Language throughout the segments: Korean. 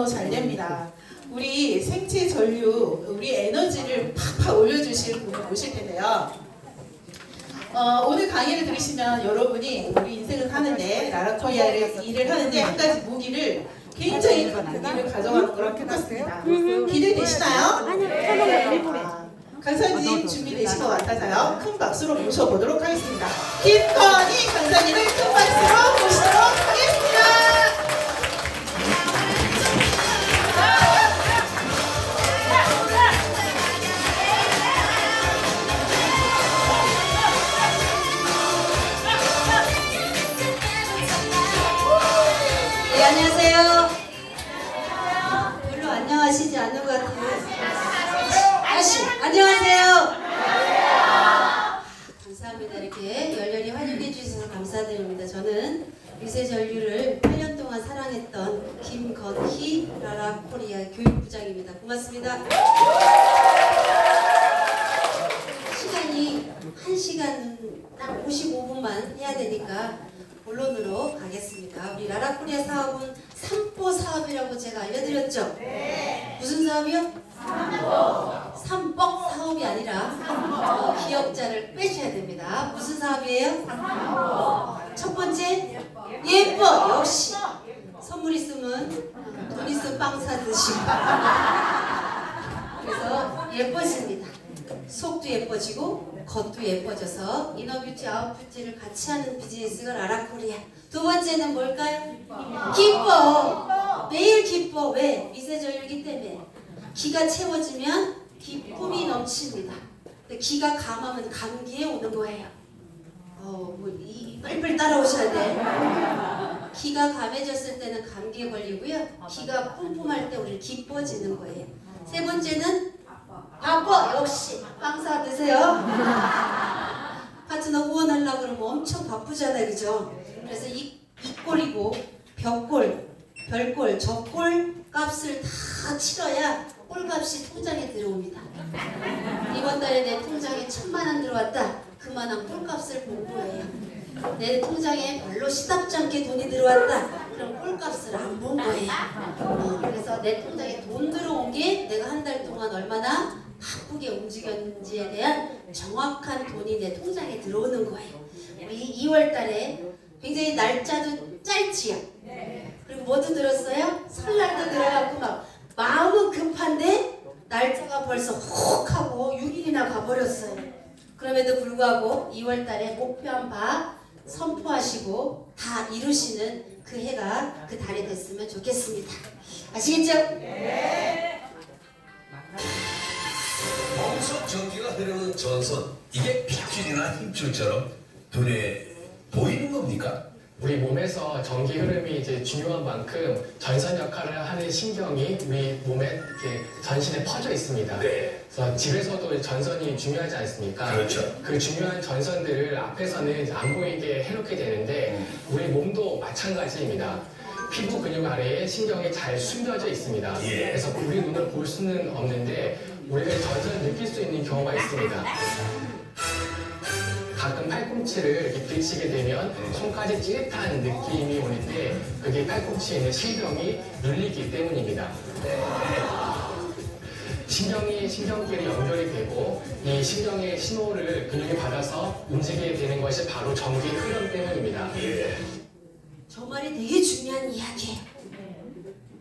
잘 됩니다. 우리 생체 전류, 우리 에너지를 팍팍 올려주실 분을 모실 텐데요. 오늘 강의를 들으시면 여러분이 우리 인생을 하는데, 라라코리아를 일을 하는데 한 가지 무기를, 굉장히 큰 무기를 가져가는 거랑 똑같습니다. 기대되시나요? 네. 강사님 준비되신 것 같아서요. 큰 박수로 모셔보도록 하겠습니다. 김건희 강사님을 큰 박수로 모시도록 하겠습니다. 네, 안녕하세요. 별로 안녕하시지 않는 것 같아요. 안녕하세요. 감사합니다. 이렇게 열렬히 환영해 주셔서 감사드립니다. 저는 미세전류를 8년 동안 사랑했던 김건희 라라코리아 교육부장입니다. 고맙습니다. 시간이 1시간 딱 55분만 해야 되니까 본론으로 가겠습니다. 우리 라라코리아 사업은 삼보 사업이라고 제가 알려드렸죠? 네. 무슨 사업이요? 삼뻑 사업이 아니라 기억자를 빼셔야 됩니다. 무슨 사업이에요? 첫 번째, 예뻐. 역시 선물 있으면 돈 있으면 빵 사드시고. 그래서 예뻐집니다. 속도 예뻐지고 겉도 예뻐져서 이너뷰티 아웃뷰티를 같이 하는 비즈니스가 라라코리아. 두 번째는 뭘까요? 기뻐. 매일 기뻐. 왜? 미세전류이기 때문에. 기가 채워지면 기쁨이 넘칩니다. 근데 기가 감하면 감기에 오는 거예요. 빨리빨리 따라오셔야 돼. 기가 감해졌을 때는 감기에 걸리고요. 기가 뿜뿜할 때 우리는 기뻐지는 거예요. 세 번째는 바빠. 역시 빵 사드세요. 파트너 후원하려고 그러면 엄청 바쁘잖아요. 그죠? 그래서 이꼴이고 벽골, 별골, 저골 값을 다 치러야 꼴값이 통장에 들어옵니다. 이번 달에 내 통장에 1000만원 들어왔다. 그만한 꼴값을 본 거예요. 내 통장에 별로 시답지 않게 돈이 들어왔다. 그럼 꼴값을 안 본 거예요. 그래서 내 통장에 돈 들어온 게 내가 한 달 동안 얼마나 바쁘게 움직였는지에 대한 정확한 돈이 내 통장에 들어오는 거예요. 우리 2월 달에 굉장히 날짜도 짧지요. 그리고 뭐도 들었어요? 설날도 들어가고 막 마음은 급한데 날짜가 벌써 훅 하고 6일이나 가버렸어요. 그럼에도 불구하고 2월 달에 목표한 바 선포하시고 다 이루시는 그 해가 그 달이 됐으면 좋겠습니다. 아시겠죠? 네. 몸속 전기가 흐르는 전선, 이게 핏줄이나 힘줄처럼 눈에 보이는 겁니까? 우리 몸에서 전기 흐름이 이제 중요한 만큼 전선 역할을 하는 신경이 우리 몸에 이렇게 전신에 퍼져 있습니다. 네. 그래서 집에서도 전선이 중요하지 않습니까? 그렇죠. 그 중요한 전선들을 앞에서는 이제 안 보이게 해놓게 되는데 우리 몸도 마찬가지입니다. 피부 근육 아래에 신경이 잘 숨겨져 있습니다. 예. 그래서 우리 눈을 볼 수는 없는데 우리가 전선을 느낄 수 있는 경우가 있습니다. 가끔 팔꿈치를 이렇게 부딪히게 되면 손까지 찌릿한 느낌이 오는 때 그게 팔꿈치에 있는 신경이 눌리기 때문입니다. 신경이 신경끼리 연결이 되고 이 신경의 신호를 근육이 받아서 움직이게 되는 것이 바로 전기 흐름 때문입니다. 저 말이 되게 중요한 이야기예요.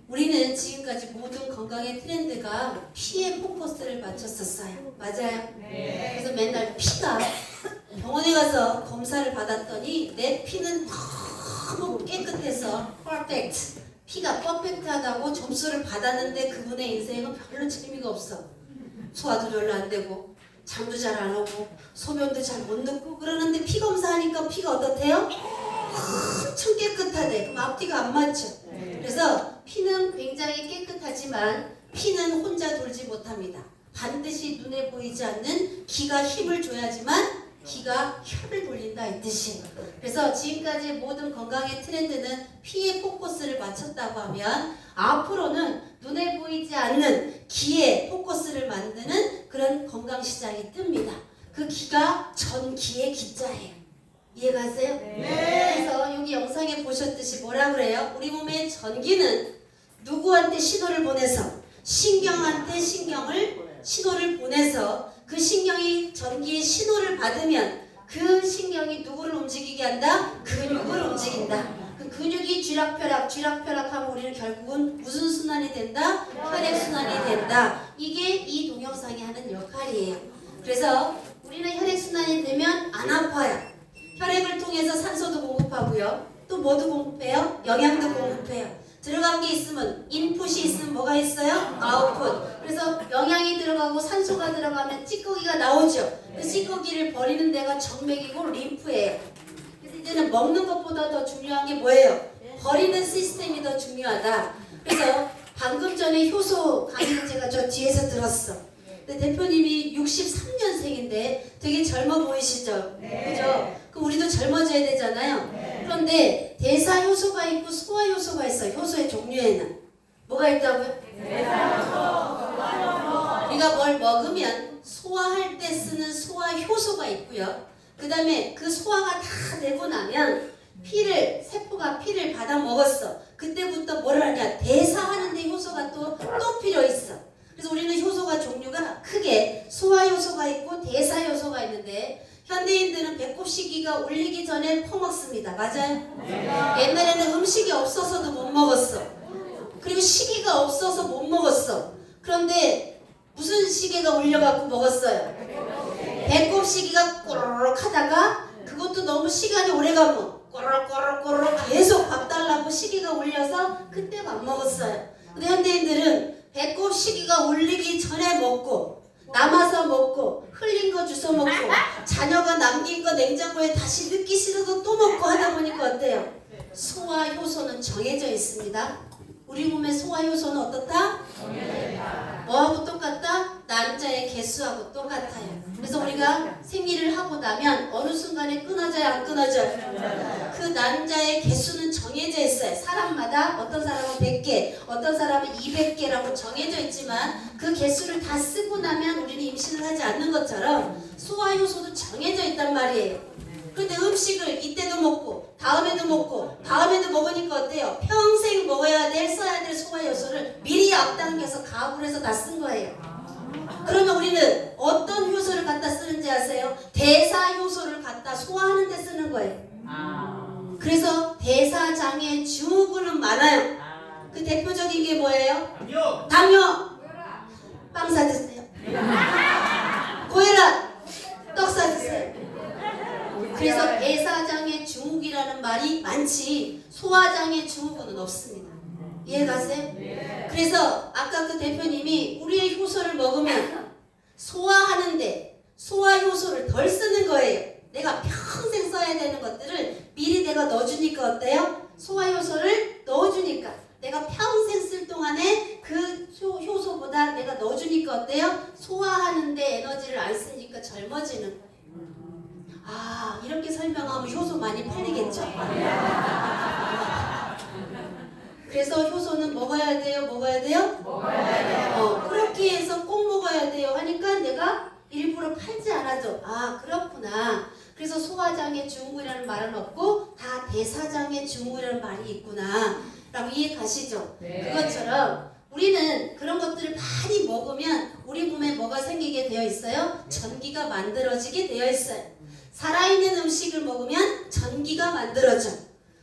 우리는 지금까지 모든 건강의 트렌드가 피에 포커스를 맞췄었어요. 맞아요? 네. 그래서 맨날 피가 병원에 가서 검사를 받았더니 내 피는 너무 깨끗해서 퍼펙트, 피가 퍼펙트하다고 점수를 받았는데 그분의 인생은 별로 재미가 없어. 소화도 별로 안 되고 잠도 잘 안 오고 소변도 잘 못 넣고 그러는데 피 검사하니까 피가 어떻대요? 엄청 깨끗하대. 그럼 앞뒤가 안 맞죠? 그래서 피는 굉장히 깨끗하지만 피는 혼자 돌지 못합니다. 반드시 눈에 보이지 않는 기가 힘을 줘야지만 기가 혀를 돌린다 이 뜻이. 그래서 지금까지 모든 건강의 트렌드는 피에 포커스를 맞췄다고 하면 앞으로는 눈에 보이지 않는 기에 포커스를 만드는 그런 건강시장이 뜹니다. 그 기가 전기의 기자예요. 이해가세요? 네. 그래서 여기 영상에 보셨듯이 뭐라 그래요? 우리 몸의 전기는 누구한테 신호를 보내서 신경한테 신호를 보내서 그 신경이 전기의 신호를 받으면 그 신경이 누구를 움직이게 한다? 근육을 움직인다. 그 근육이 쥐락펴락하면 우리는 결국은 무슨 순환이 된다? 혈액순환이 된다. 이게 이 동영상이 하는 역할이에요. 그래서 우리는 혈액순환이 되면 안 아파요. 혈액을 통해서 산소도 공급하고요. 또 뭐도 공급해요? 영양도 공급해요. 들어간 게 있으면 인풋이 있으면 뭐가 있어요? 아웃풋. 그래서 영양이 들어가고 산소가 들어가면 찌꺼기가 나오죠. 그 찌꺼기를 버리는 데가 정맥이고 림프예요. 그래서 이제는 먹는 것보다 더 중요한 게 뭐예요? 버리는 시스템이 더 중요하다. 그래서 방금 전에 효소 강의를 제가 저 뒤에서 들었어. 근데 대표님이 63년생인데 되게 젊어 보이시죠? 그죠? 그럼 우리도 젊어져야 되잖아요. 그런데 대사 효소가 있고 소화 효소가 있어요. 효소의 종류에는 뭐가 있다고요? 우리가 뭘 먹으면 소화할 때 쓰는 소화 효소가 있고요. 그 다음에 그 소화가 다 되고 나면 세포가 피를 받아 먹었어. 그때부터 뭘 하냐? 대사하는데 효소가 또 필요 있어. 그래서 우리는 효소가 종류가 크게 소화 효소가 있고 대사 효소가 있는데 현대인들은 배꼽 시기가 올리기 전에 퍼먹습니다. 맞아요? 옛날에는 음식이 없어서도 못 먹었어. 그리고 시기가 없어서 못 먹었어. 그런데 무슨 시계가 올려갖고 먹었어요? 배꼽 시기가 꼬르륵 하다가 그것도 너무 시간이 오래가면 꼬르륵 계속 밥 달라고 시기가 올려서 그때 밥 먹었어요. 근데 현대인들은 배꼽 시기가 올리기 전에 먹고 남아서 먹고 흘린 거 주워 먹고 자녀가 남긴 거 냉장고에 다시 넣기 싫어도 또 먹고 하다 보니까 어때요? 소화 효소는 정해져 있습니다. 우리 몸의 소화 효소는 어떻다? 뭐하고 똑같다? 난자의 개수하고 똑같아요. 그래서 우리가 생리를 하고 나면 어느 순간에 끊어져요? 안 끊어져요? 그 난자의 개수는 정해져 있어요. 사람마다 어떤 사람은 100개, 어떤 사람은 200개라고 정해져 있지만 그 개수를 다 쓰고 나면 우리는 임신을 하지 않는 것처럼 소화 효소도 정해져 있단 말이에요. 그런데 음식을 이때도 먹고 다음에도 먹고 다음에도 먹으니까 어때요? 평생 먹어야 써야 될 소화 효소를 미리 앞당겨서 가압을 해서 다 쓴 거예요. 그러면 우리는 어떤 효소를 갖다 쓰는지 아세요? 대사 효소를 갖다 소화하는 데 쓰는 거예요. 그래서 대사장애 증후군은 많아요. 그 대표적인 게 뭐예요? 당뇨. 빵 사드세요. 고혈압. 떡 사드세요. 그래서 대사장애 증후군이라는 말이 많지 소화장애 증후군은 없습니다. 이해가세요? 그래서 아까 그 대표님이 우리의 효소를 먹으면 소화하는데 소화 효소를 덜 쓰는 거예요. 내가 평생 써야 되는 것들을 미리 내가 넣어주니까 어때요? 소화 효소를 넣어주니까 내가 평생 쓸 동안에 그 효소보다 내가 넣어주니까 어때요? 소화하는데 에너지를 안 쓰니까 젊어지는 거예요. 아, 이렇게 설명하면 효소 많이 팔리겠죠? 그래서 효소는 먹어야 돼요? 먹어야 돼요? 그렇게 해서 꼭 먹어야 돼요 하니까 내가 일부러 팔지 않아도 아, 그렇구나. 그래서 소화장애 증후군이라는 말은 없고 다 대사장애 증후군이라는 말이 있구나 라고 이해 가시죠? 그것처럼 우리는 그런 것들을 많이 먹으면 우리 몸에 뭐가 생기게 되어 있어요? 전기가 만들어지게 되어 있어요. 살아있는 음식을 먹으면 전기가 만들어져.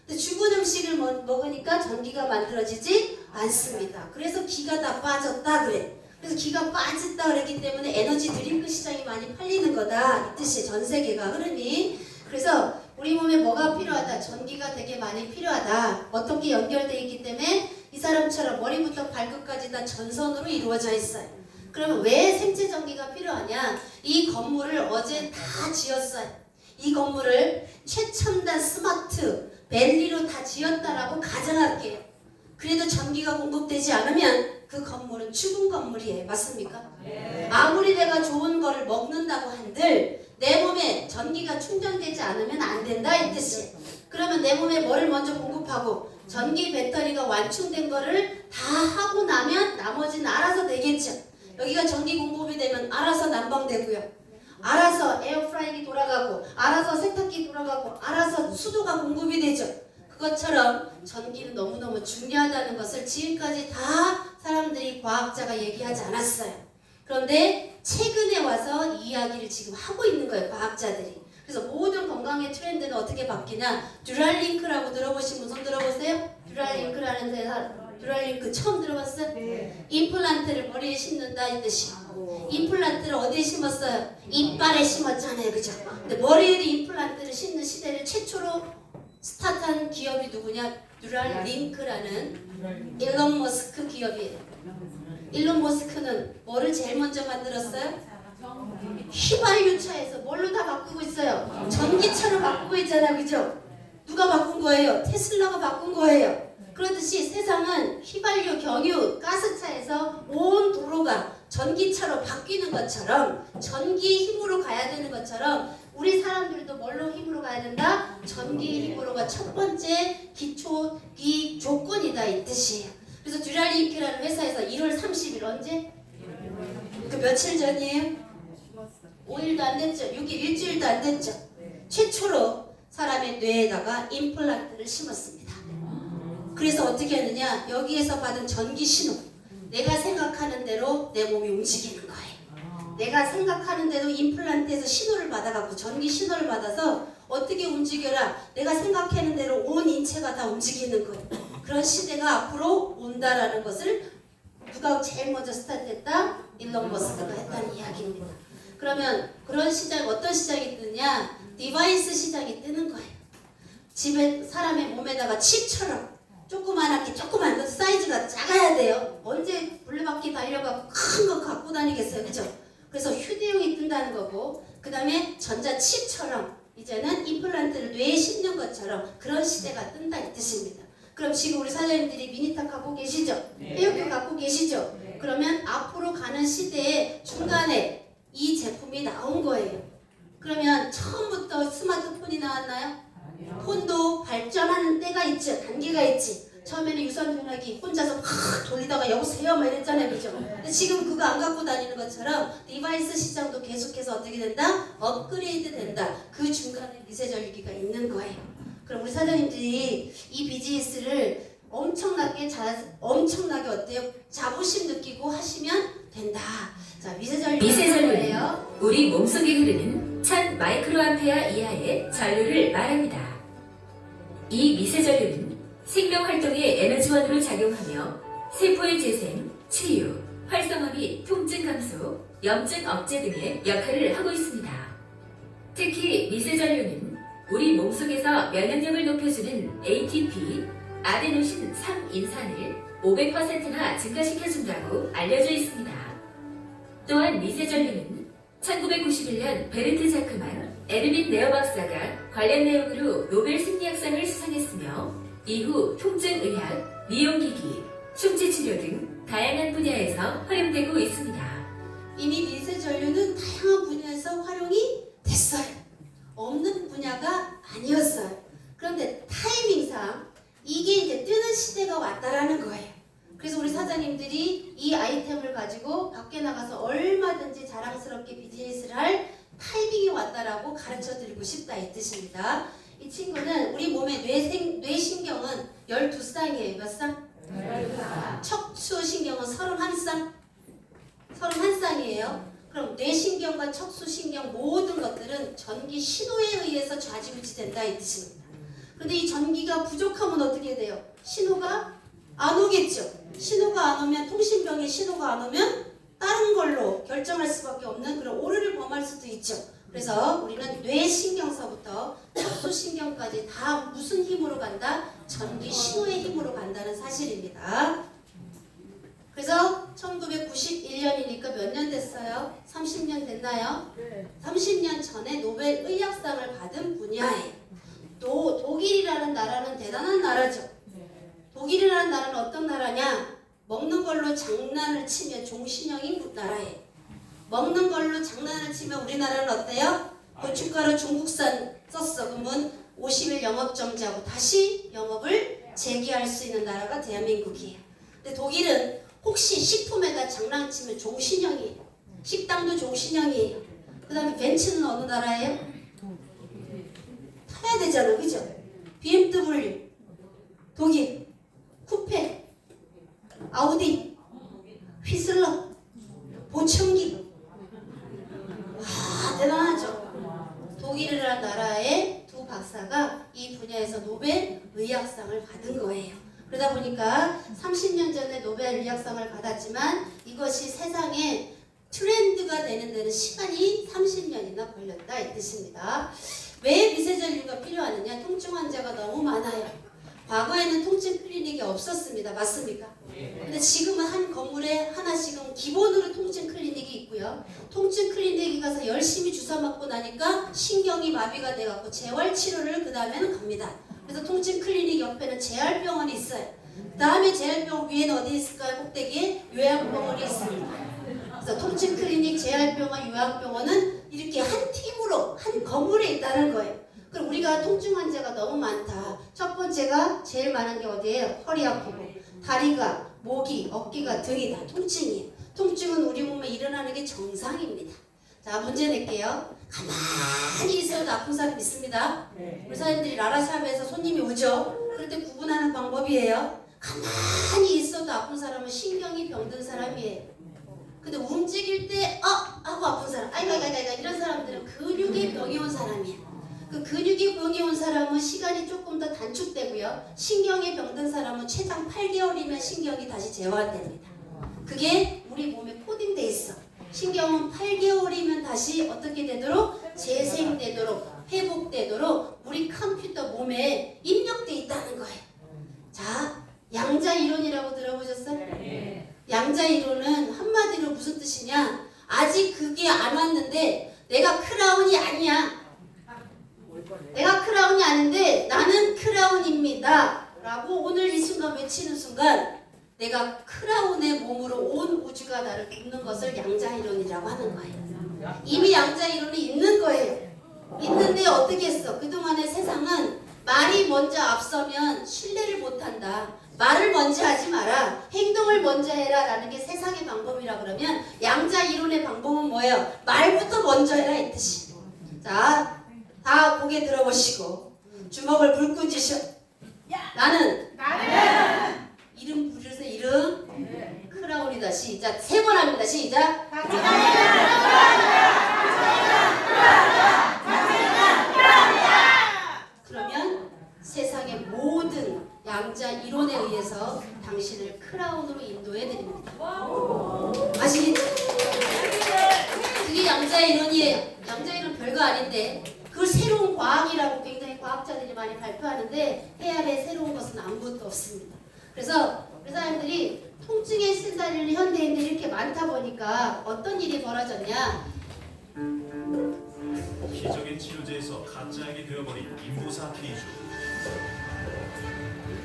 근데 죽은 음식을 먹으니까 전기가 만들어지지 않습니다. 그래서 기가 다 빠졌다 그래. 그래서 기가 빠졌다 그랬기 때문에 에너지 드링크 시장이 많이 팔리는 거다. 이 뜻이 전 세계가 흐르니. 그래서 우리 몸에 뭐가 필요하다? 전기가 되게 많이 필요하다. 어떻게 연결되어 있기 때문에 이 사람처럼 머리부터 발끝까지 다 전선으로 이루어져 있어요. 그러면 왜 생체 전기가 필요하냐? 이 건물을 어제 다 지었어요. 이 건물을 최첨단 스마트 벨리로 다 지었다라고 가정할게요. 그래도 전기가 공급되지 않으면 그 건물은 죽은 건물이에요. 맞습니까? 아무리 내가 좋은 거를 먹는다고 한들 내 몸에 전기가 충전되지 않으면 안 된다 이 뜻이에요. 그러면 내 몸에 뭐를 먼저 공급하고 전기 배터리가 완충된 거를 다 하고 나면 나머지는 알아서 되겠죠. 여기가 전기 공급이 되면 알아서 난방되고요. 알아서 에어프라이기 돌아가고 알아서 세탁기 돌아가고 알아서 수도가 공급이 되죠. 그것처럼 전기는 너무너무 중요하다는 것을 지금까지 다 사람들이 과학자가 얘기하지 않았어요. 그런데 최근에 와서 이 이야기를 지금 하고 있는 거예요. 과학자들이. 그래서 모든 건강의 트렌드는 어떻게 바뀌냐. 듀랄링크라고 들어보신 분 손 들어보세요. 듀랄링크라는 대사, 듀랄링크 처음 들어봤어요? 네. 임플란트를 머리에 심는다 이 뜻이고, 임플란트를 어디에 심었어요? 이빨에 심었잖아요. 그죠? 근데 머리에도 임플란트를 심는 시대를 최초로 스타트한 기업이 누구냐? 듀랄링크라는 일론 머스크 기업이에요. 일론 머스크는 뭐를 제일 먼저 만들었어요? 휘발유차에서 뭘로 다 바꾸고 있어요? 전기차로 바꾸고 있잖아요. 그죠? 누가 바꾼 거예요? 테슬라가 바꾼 거예요. 그렇듯이 세상은 휘발유, 경유, 가스차에서 온 도로가 전기차로 바뀌는 것처럼, 전기 힘으로 가야 되는 것처럼 우리 사람들도 뭘로 힘으로 가야 된다? 전기 힘으로가 첫 번째 기초 이익 조건이다 이 뜻이에요. 그래서 듀랄링크라는 회사에서 1월 30일 언제? 그 며칠 전이에요? 5일도 안 됐죠? 6일, 일주일도 안 됐죠? 최초로 사람의 뇌에다가 임플란트를 심었습니다. 그래서 어떻게 하느냐? 여기에서 받은 전기 신호, 내가 생각하는 대로 내 몸이 움직이는 거예요. 내가 생각하는 대로 임플란트에서 신호를 받아갖고, 전기 신호를 받아서 어떻게 움직여라, 내가 생각하는 대로 온 인체가 다 움직이는 거예요. 그런 시대가 앞으로 온다라는 것을 누가 제일 먼저 스타트했다? 일론 머스크가 했다는 이야기입니다. 그러면 그런 시장, 어떤 시장이 뜨느냐? 디바이스 시장이 뜨는 거예요. 집에 사람의 몸에다가 칩처럼 조그만하게, 조그만 그 사이즈가 작아야 돼요. 언제 물레바퀴 달려가고 큰 거 갖고 다니겠어요. 그죠? 그래서 휴대용이 뜬다는 거고, 그 다음에 전자칩처럼 이제는 임플란트를 뇌에 심는 것처럼 그런 시대가 뜬다 이 뜻입니다. 그럼 지금 우리 사장님들이 미니탁 갖고 계시죠? 에어컨 갖고 계시죠? 그러면 앞으로 가는 시대에 중간에 이 제품이 나온 거예요. 그러면 처음부터 스마트폰이 나왔나요? 폰도 발전하는 때가 있죠. 단계가 있지. 처음에는 유선 전화기 혼자서 막 돌리다가 여보세요 막 이랬잖아요. 그죠? 근데 지금 그거 안 갖고 다니는 것처럼 디바이스 시장도 계속해서 어떻게 된다? 업그레이드 된다. 그 중간에 미세전기가 있는 거예요. 그럼 우리 사장님들이 이 비즈니스를 엄청나게 어때요? 자부심 느끼고 하시면 된다. 자, 미세전류예요. 우리 몸속에 흐르는 1000 마이크로암페어 이하의 전류를 말합니다. 이 미세전류는 생명활동의 에너지원으로 작용하며 세포의 재생, 치유, 활성화 및 통증 감소, 염증 억제 등의 역할을 하고 있습니다. 특히 미세전류는 우리 몸속에서 면역력을 높여주는 ATP, 아데노신 3인산을 500%나 증가시켜준다고 알려져 있습니다. 또한 미세전류는 1991년 베르트 자크만, 에르빈 네어 박사가 관련 내용으로 노벨 심리학상을 수상했으며 이후 통증의학, 미용기기, 충치치료 등 다양한 분야에서 활용되고 있습니다. 이미 미세전류는 다양한 분야에서 활용이 됐어요. 없는 분야가 아니었어요. 그런데 타이밍상 이게 이제 뜨는 시대가 왔다라는 거예요. 그래서 우리 사장님들이 이 아이템을 가지고 밖에 나가서 얼마든지 자랑스럽게 비즈니스를 할 타이밍이 왔다라고 가르쳐드리고 싶다 이 뜻입니다. 이 친구는 우리 몸의 뇌신경은 12쌍이에요. 몇 쌍? 12쌍. 척추신경은 31쌍? 31쌍이에요. 그럼 뇌신경과 척수신경 모든 것들은 전기 신호에 의해서 좌지우지 된다 이 뜻입니다. 그런데 이 전기가 부족하면 어떻게 돼요? 신호가 안 오겠죠. 신호가 안 오면, 통신병의 신호가 안 오면 다른 걸로 결정할 수밖에 없는 그런 오류를 범할 수도 있죠. 그래서 우리는 뇌신경서부터 척수신경까지 다 무슨 힘으로 간다? 전기 신호의 힘으로 간다는 사실입니다. 그래서 1991년이니까 몇 년 됐어요? 30년 됐나요? 30년 전에 노벨 의학상을 받은 분야예요. 독일이라는 나라는 대단한 나라죠. 독일이라는 나라는 어떤 나라냐? 먹는 걸로 장난을 치면 종신형인 나라예요. 먹는 걸로 장난을 치면 우리나라는 어때요? 고춧가루 중국산 썼어. 그러면 50일 영업 정지하고 다시 영업을 재개할 수 있는 나라가 대한민국이에요. 근데 독일은 혹시 식품에다 장난치면 종신형이에요. 식당도 종신형이에요. 그 다음에 벤츠는 어느 나라예요? 타야 되잖아. 그죠? BMW 독일, 쿠페, 아우디, 휘슬러, 보청기. 대단하죠. 독일이라는 나라의 두 박사가 이 분야에서 노벨 의학상을 받은 거예요. 그러다 보니까 30년 전에 노벨 의학상을 받았지만 이것이 세상에 트렌드가 되는 데는 시간이 30년이나 걸렸다 이 뜻입니다. 왜 미세전류가 필요하느냐? 통증 환자가 너무 많아요. 과거에는 통증 클리닉이 없었습니다. 맞습니까? 근데 지금은 한 건물에 하나씩은 기본으로 통증 클리닉이 있고요. 통증 클리닉에 가서 열심히 주사 맞고 나니까 신경이 마비가 돼갖고 재활치료를 그 다음에는 갑니다. 그래서 통증 클리닉 옆에는 재활병원이 있어요. 그 다음에 재활병원 위에는 어디 있을까요? 꼭대기에 요양병원이 있습니다. 그래서 통증 클리닉, 재활병원, 요양병원은 이렇게 한 팀으로 한 건물에 있다는 거예요. 그럼 우리가 통증 환자가 너무 많다. 첫 번째가 제일 많은 게 어디예요? 허리 아프고 다리가, 목이, 어깨가, 등이 다 통증이에요. 통증은 우리 몸에 일어나는 게 정상입니다. 자, 문제 낼게요. 가만히 있어도 아픈 사람 있습니다. 우리 사람들이 라라샵에서 손님이 오죠. 그럴 때 구분하는 방법이에요. 가만히 있어도 아픈 사람은 신경이 병든 사람이에요. 근데 움직일 때 하고 아픈 사람, 아이고 이런 사람들은 근육이 병이 온 사람이에요. 그 근육이 병이 온 사람은 시간이 조금 더 단축되고요. 신경이 병든 사람은 최장 8개월이면 신경이 다시 재활됩니다. 그게 우리 몸에 코딩돼 있어. 신경은 8개월이면 다시 어떻게 되도록? 재생되도록, 회복되도록 우리 컴퓨터 몸에 입력돼 있다는 거예요. 자, 양자 이론이라고 들어보셨어요? 네. 양자 이론은 한마디로 무슨 뜻이냐? 아직 그게 안 왔는데 내가 크라운이 아니야. 내가 크라운이 아닌데 나는 크라운입니다 라고 오늘 이 순간 외치는 순간 내가 크라운의 몸으로 온 우주가 나를 돕는 것을 양자이론이라고 하는 거예요. 이미 양자이론이 있는 거예요. 있는데 어떻게 했어? 그동안의 세상은 말이 먼저 앞서면 신뢰를 못한다. 말을 먼저 하지 마라. 행동을 먼저 해라 라는 게 세상의 방법이라 그러면 양자이론의 방법은 뭐예요? 말부터 먼저 해라 이 뜻이. 자, 다 고개 들어보시고 주먹을 불끈 쥐셔. 나는 이름 부르세요. 이름 크라운이다. 시작. 3번 합니다. 시작. 그러면 세상의 모든 양자 이론에 의해서 당신을 크라운으로 인도해 드립니다. 아시겠죠? 그게 양자 이론이에요. 양자 이론 별거 아닌데 그걸 새로운 과학이라고 굉장히 과학자들이 많이 발표하는데 해야될 새로운 것은 아무것도 없습니다. 그래서 우리 사람들이 통증에 시달리는 현대인들이 이렇게 많다 보니까 어떤 일이 벌어졌냐? 기적인 치료제에서 가짜약이 되어버린 인부사 케이주.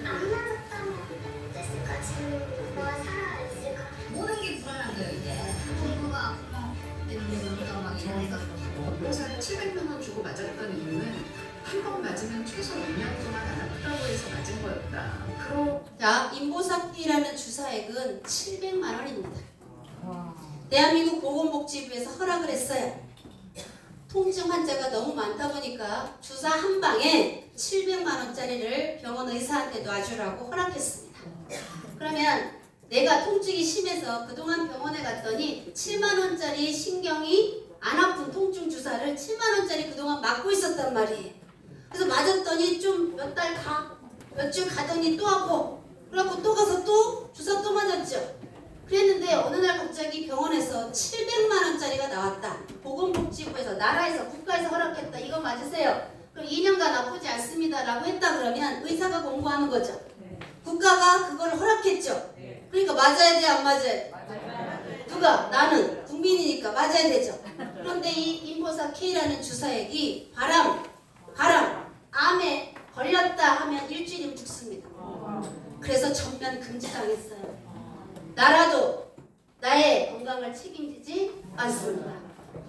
안 맞았다면 어땠을까? 지금 너가 살아있을까? 모든 게 불안한 거예요 이제. 공부가 아프면 때문에 우리가 막 이러니까 의사를 700만 원 주고 맞았던 이유는 한 번 맞으면 최소 2년 동안 안 아프다고 해서 맞은 거였다. 자, 인보사키라는 주사액은 700만 원입니다. 대한민국 보건복지부에서 허락을 했어요. 통증 환자가 너무 많다 보니까 주사 한 방에 700만 원짜리를 병원 의사한테 놔주라고 허락했습니다. 그러면 내가 통증이 심해서 그동안 병원에 갔더니 7만 원짜리 신경이 안 아픈 통증 주사를 7만 원짜리 그동안 맞고 있었단 말이에요. 그래서 맞았더니 좀 몇 달 몇 주 가더니 또 아파. 그래갖고 또 가서 또 주사 또 맞았죠. 그랬는데 어느 날 갑자기 병원에서 700만 원짜리가 나왔다. 보건복지부에서 나라에서 국가에서 허락했다. 이거 맞으세요. 그럼 2년간 아프지 않습니다 라고 했다 그러면 의사가 공부하는 거죠. 국가가 그걸 허락했죠. 그러니까 맞아야 돼 안 맞아야 돼? 누가? 나는 국민이니까 맞아야 되죠. 그런데 이 인보사 K라는 주사액이 암에 걸렸다 하면 일주일이면 죽습니다. 그래서 전면 금지당했어요. 나라도 나의 건강을 책임지지 않습니다.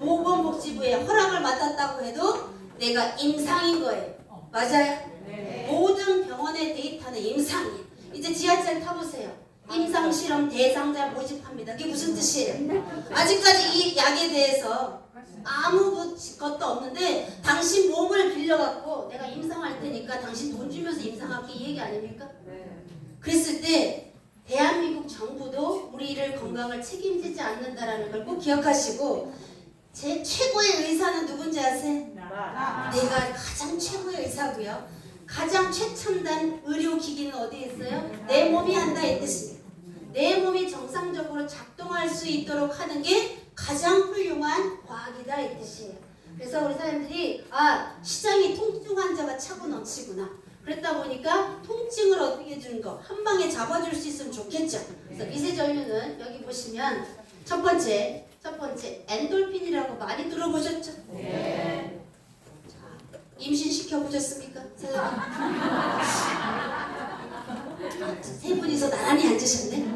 보건복지부에 허락을 맡았다고 해도 내가 임상인 거예요. 맞아요? 네. 모든 병원의 데이터는 임상이에요. 이제 지하철 타보세요. 임상실험 대상자 모집합니다. 그게 무슨 뜻이에요? 아직까지 이 약에 대해서 아무것도 없는데 당신 몸을 빌려갖고 내가 임상할 테니까 당신 돈 주면서 임상할게 이 얘기 아닙니까? 그랬을 때 대한민국 정부도 우리를 건강을 책임지지 않는다라는 걸 꼭 기억하시고 제 최고의 의사는 누군지 아세요? 내가 가장 최고의 의사고요. 가장 최첨단 의료기기는 어디에 있어요? 내 몸이 한다 이 뜻입니다. 내 몸이 정상적으로 작동할 수 있도록 하는 게 가장 훌륭한 과학이다 이 뜻이에요. 그래서 우리 사람들이 시장이 통증 환자가 차고 넘치구나. 그랬다 보니까 통증을 어떻게 해주는 거 한 방에 잡아줄 수 있으면 좋겠죠. 그래서 미세전류는 여기 보시면 첫 번째 엔돌핀이라고 많이 들어보셨죠? 네. 자, 임신 시켜보셨습니까? 세 분이서 나란히 앉으셨네.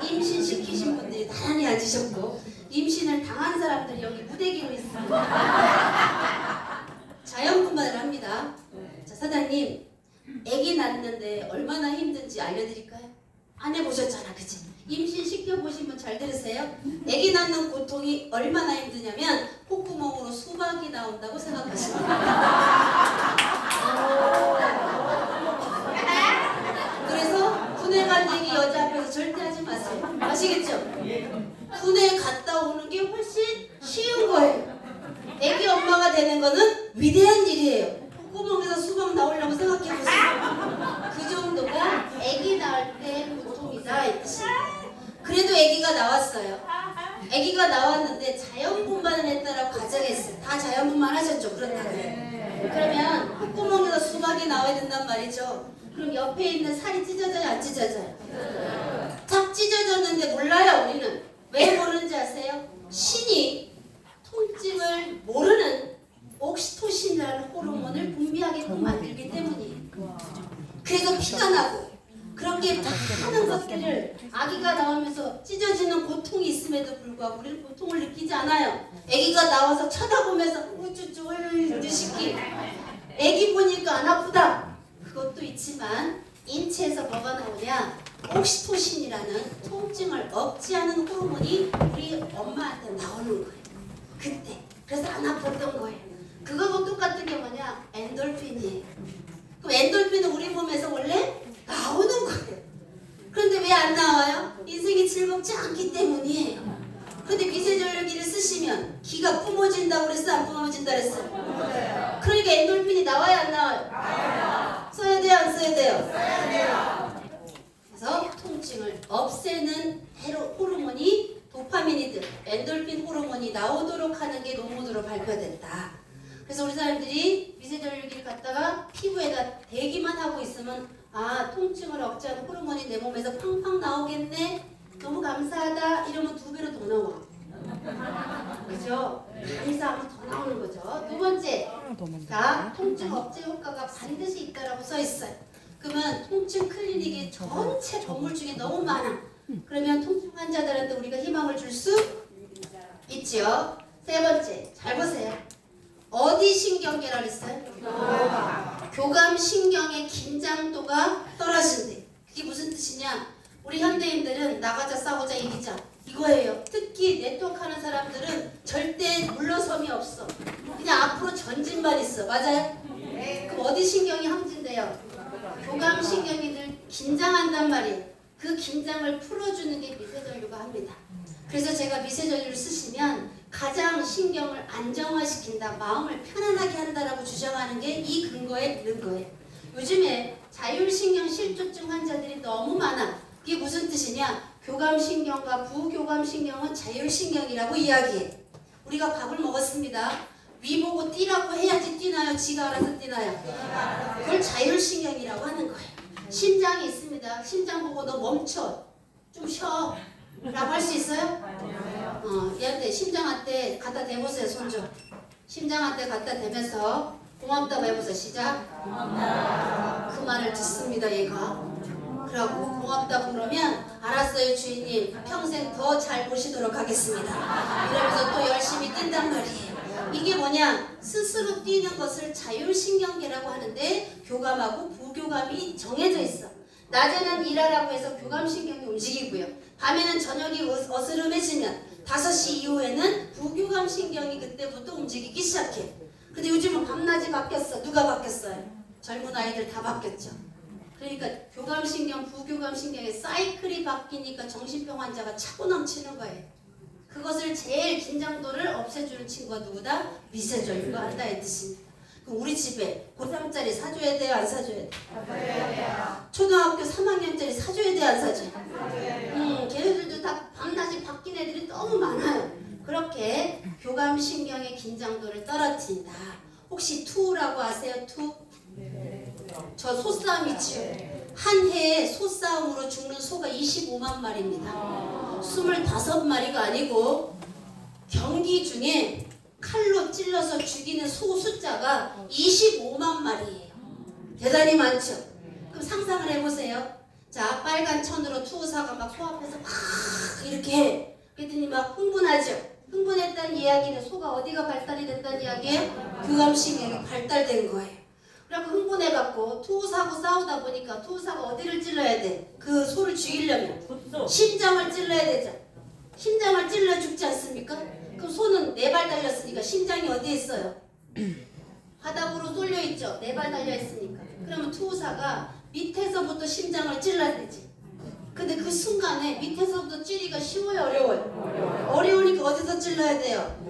임신 시키신 분들이 나란히 앉으셨고 임신을 당한 사람들이 여기 무대기로 있습니다. 자연분만을 합니다. 자, 사장님, 아기 낳는데 얼마나 힘든지 알려드릴까요? 안 해보셨잖아, 그치? 임신 시켜보시면 잘 들으세요. 아기 낳는 고통이 얼마나 힘드냐면 콧구멍으로 수박이 나온다고 생각하시면 그래서 군에 간 얘기 여자 앞에서 절대 하지 마세요. 아시겠죠? 군에 갔다 오는 게 훨씬 쉬운 거예요. 아기 엄마가 되는 거는 위대한 일이에요. 콧구멍에서 수박 나오려고 생각해보세요. 그 정도가 아기 낳을 때 고통이다 이 뜻이에요. 그래도 아기가 나왔어요. 아기가 나왔는데 자연분만을 했다라고 가정했어요. 다 자연분만 하셨죠? 그렇다고요. 그러면 콧구멍에서 수박이 나와야 된단 말이죠. 그럼 옆에 있는 살이 찢어져요? 안 찢어져요? 탁 찢어졌는데 몰라요 우리는. 왜 모르는지 아세요? 신이 통증을 모르는 옥시토신이라는 호르몬을 분비하게끔 만들기 때문이에요. 그래서 피가 나고 그렇게 많은 것들을 아기가 나오면서 찢어지는 고통이 있음에도 불구하고 우리는 고통을 느끼지 않아요. 아기가 나와서 쳐다보면서 우쭈쭈 느시키 아기 보니까 안 아프다. 그것도 있지만 인체에서 뭐가 나오냐? 옥시토신이라는 통증을 억제하는 호르몬이 우리 엄마한테 나오는 거예요. 그때. 그래서 안 아팠던 거예요. 그거하고 똑같은 게 뭐냐? 엔돌핀이에요. 그럼 엔돌핀은 우리 몸에서 원래 나오는 거예요. 그런데 왜 안 나와요? 인생이 즐겁지 않기 때문이에요. 근데 미세전류기를 쓰시면 기가 뿜어진다고 그랬어? 안 뿜어진다 그랬어요? 그러니까 엔돌핀이 나와야 안 나와요? 써야 돼요? 안 써야 돼요? 써야 돼요. 그래서 통증을 없애는 호르몬이 도파민이든 엔돌핀 호르몬이 나오도록 하는 게 논문으로 발표됐다. 그래서 우리 사람들이 미세전류기를 갖다가 피부에다 대기만 하고 있으면 통증을 억제하는 호르몬이 내 몸에서 팡팡 나오겠네. 너무 감사하다. 이러면 2배로 더 나와. 그죠? 감사하면 더 나오는 거죠. 두 번째, 자, 통증 억제 효과가 반드시 있다라고 써 있어요. 그러면 통증 클리닉이 전체 건물 중에 너무 많아. 그러면 통증 환자들한테 우리가 희망을 줄 수 있지요. 세 번째, 잘 보세요. 어디 신경계라 그랬어요? 교감 신경의 긴장도가 떨어진대. 그게 무슨 뜻이냐? 우리 현대인들은 나가자 싸우자 이기자 이거예요. 특히 네트워크 하는 사람들은 절대 물러섬이 없어. 그냥 앞으로 전진만 있어. 맞아요? 그럼 어디 신경이 항진돼요? 교감 신경이 늘 긴장한단 말이에요. 그 긴장을 풀어주는 게 미세전류가 합니다. 그래서 제가 미세전류를 쓰시면 가장 신경을 안정화시킨다, 마음을 편안하게 한다라고 주장하는 게 이 근거에 있는 거예요. 요즘에 자율신경 실조증 환자들이 너무 많아. 이게 무슨 뜻이냐? 교감신경과 부교감신경은 자율신경이라고 이야기해. 우리가 밥을 먹었습니다. 위 보고 뛰라고 해야지 뛰나요? 지가 알아서 뛰나요? 그걸 자율신경이라고 하는 거예요. 심장이 있습니다. 심장 보고 너 멈춰. 좀 쉬어. 라고 할 수 있어요? 얘한테 심장한테 갖다 대보세요. 손 좀. 심장한테 갖다 대면서 고맙다고 해보세요. 시작. 고맙다. 그 말을 듣습니다. 얘가. 그러고 고맙다고 그러면 알았어요 주인님. 평생 더 잘 보시도록 하겠습니다. 이러면서 또 열심히 뛴단 말이에요. 이게 뭐냐? 스스로 뛰는 것을 자율신경계라고 하는데 교감하고 부교감이 정해져 있어. 낮에는 일하라고 해서 교감신경이 움직이고요. 밤에는 저녁이 어스름해지면 5시 이후에는 부교감신경이 그때부터 움직이기 시작해. 근데 요즘은 밤낮이 바뀌었어. 누가 바뀌었어요? 젊은 아이들 다 바뀌었죠. 그러니까 교감신경, 부교감신경의 사이클이 바뀌니까 정신병 환자가 차고 넘치는 거예요. 그것을 제일 긴장도를 없애주는 친구가 누구다? 미세전류가 한다 이 뜻입니다. 그럼 우리 집에 고3짜리 사줘야 돼요? 안 사줘야 돼요? 초등학교 3학년짜리 사줘야 돼요? 안 사줘요? 걔네들도 다 밤낮이 바뀐 애들이 너무 많아요. 그렇게 교감신경의 긴장도를 떨어뜨린다. 혹시 투라고 아세요? 투? 저 소싸움 있지요? 한 해에 소싸움으로 죽는 소가 25만 마리입니다. 25마리가 아니고 경기 중에 칼로 찔러서 죽이는 소 숫자가 25만 마리예요. 대단히 많죠? 그럼 상상을 해보세요. 자, 빨간 천으로 투우사가 막 소 앞에서 막 이렇게 해. 그랬더니 막 흥분하죠? 흥분했다는 이야기는 소가 어디가 발달이 됐다는 이야기예요? 교감신경이 발달된 거예요. 그래서 흥분해갖고 투우사하고 싸우다 보니까 투우사가 어디를 찔러야 돼? 그 소를 죽이려면 심장을 찔러야 되죠. 심장을 찔러 죽지 않습니까? 그럼 소는 4발 달렸으니까 심장이 어디에 있어요? 바닥으로 쏠려 있죠. 4발 달려 있으니까. 그러면 투우사가 밑에서부터 심장을 찔러야 되지. 근데 그 순간에 밑에서부터 찌르기가 쉬워요? 어려워요? 어려우니까 어디서 찔러야 돼요?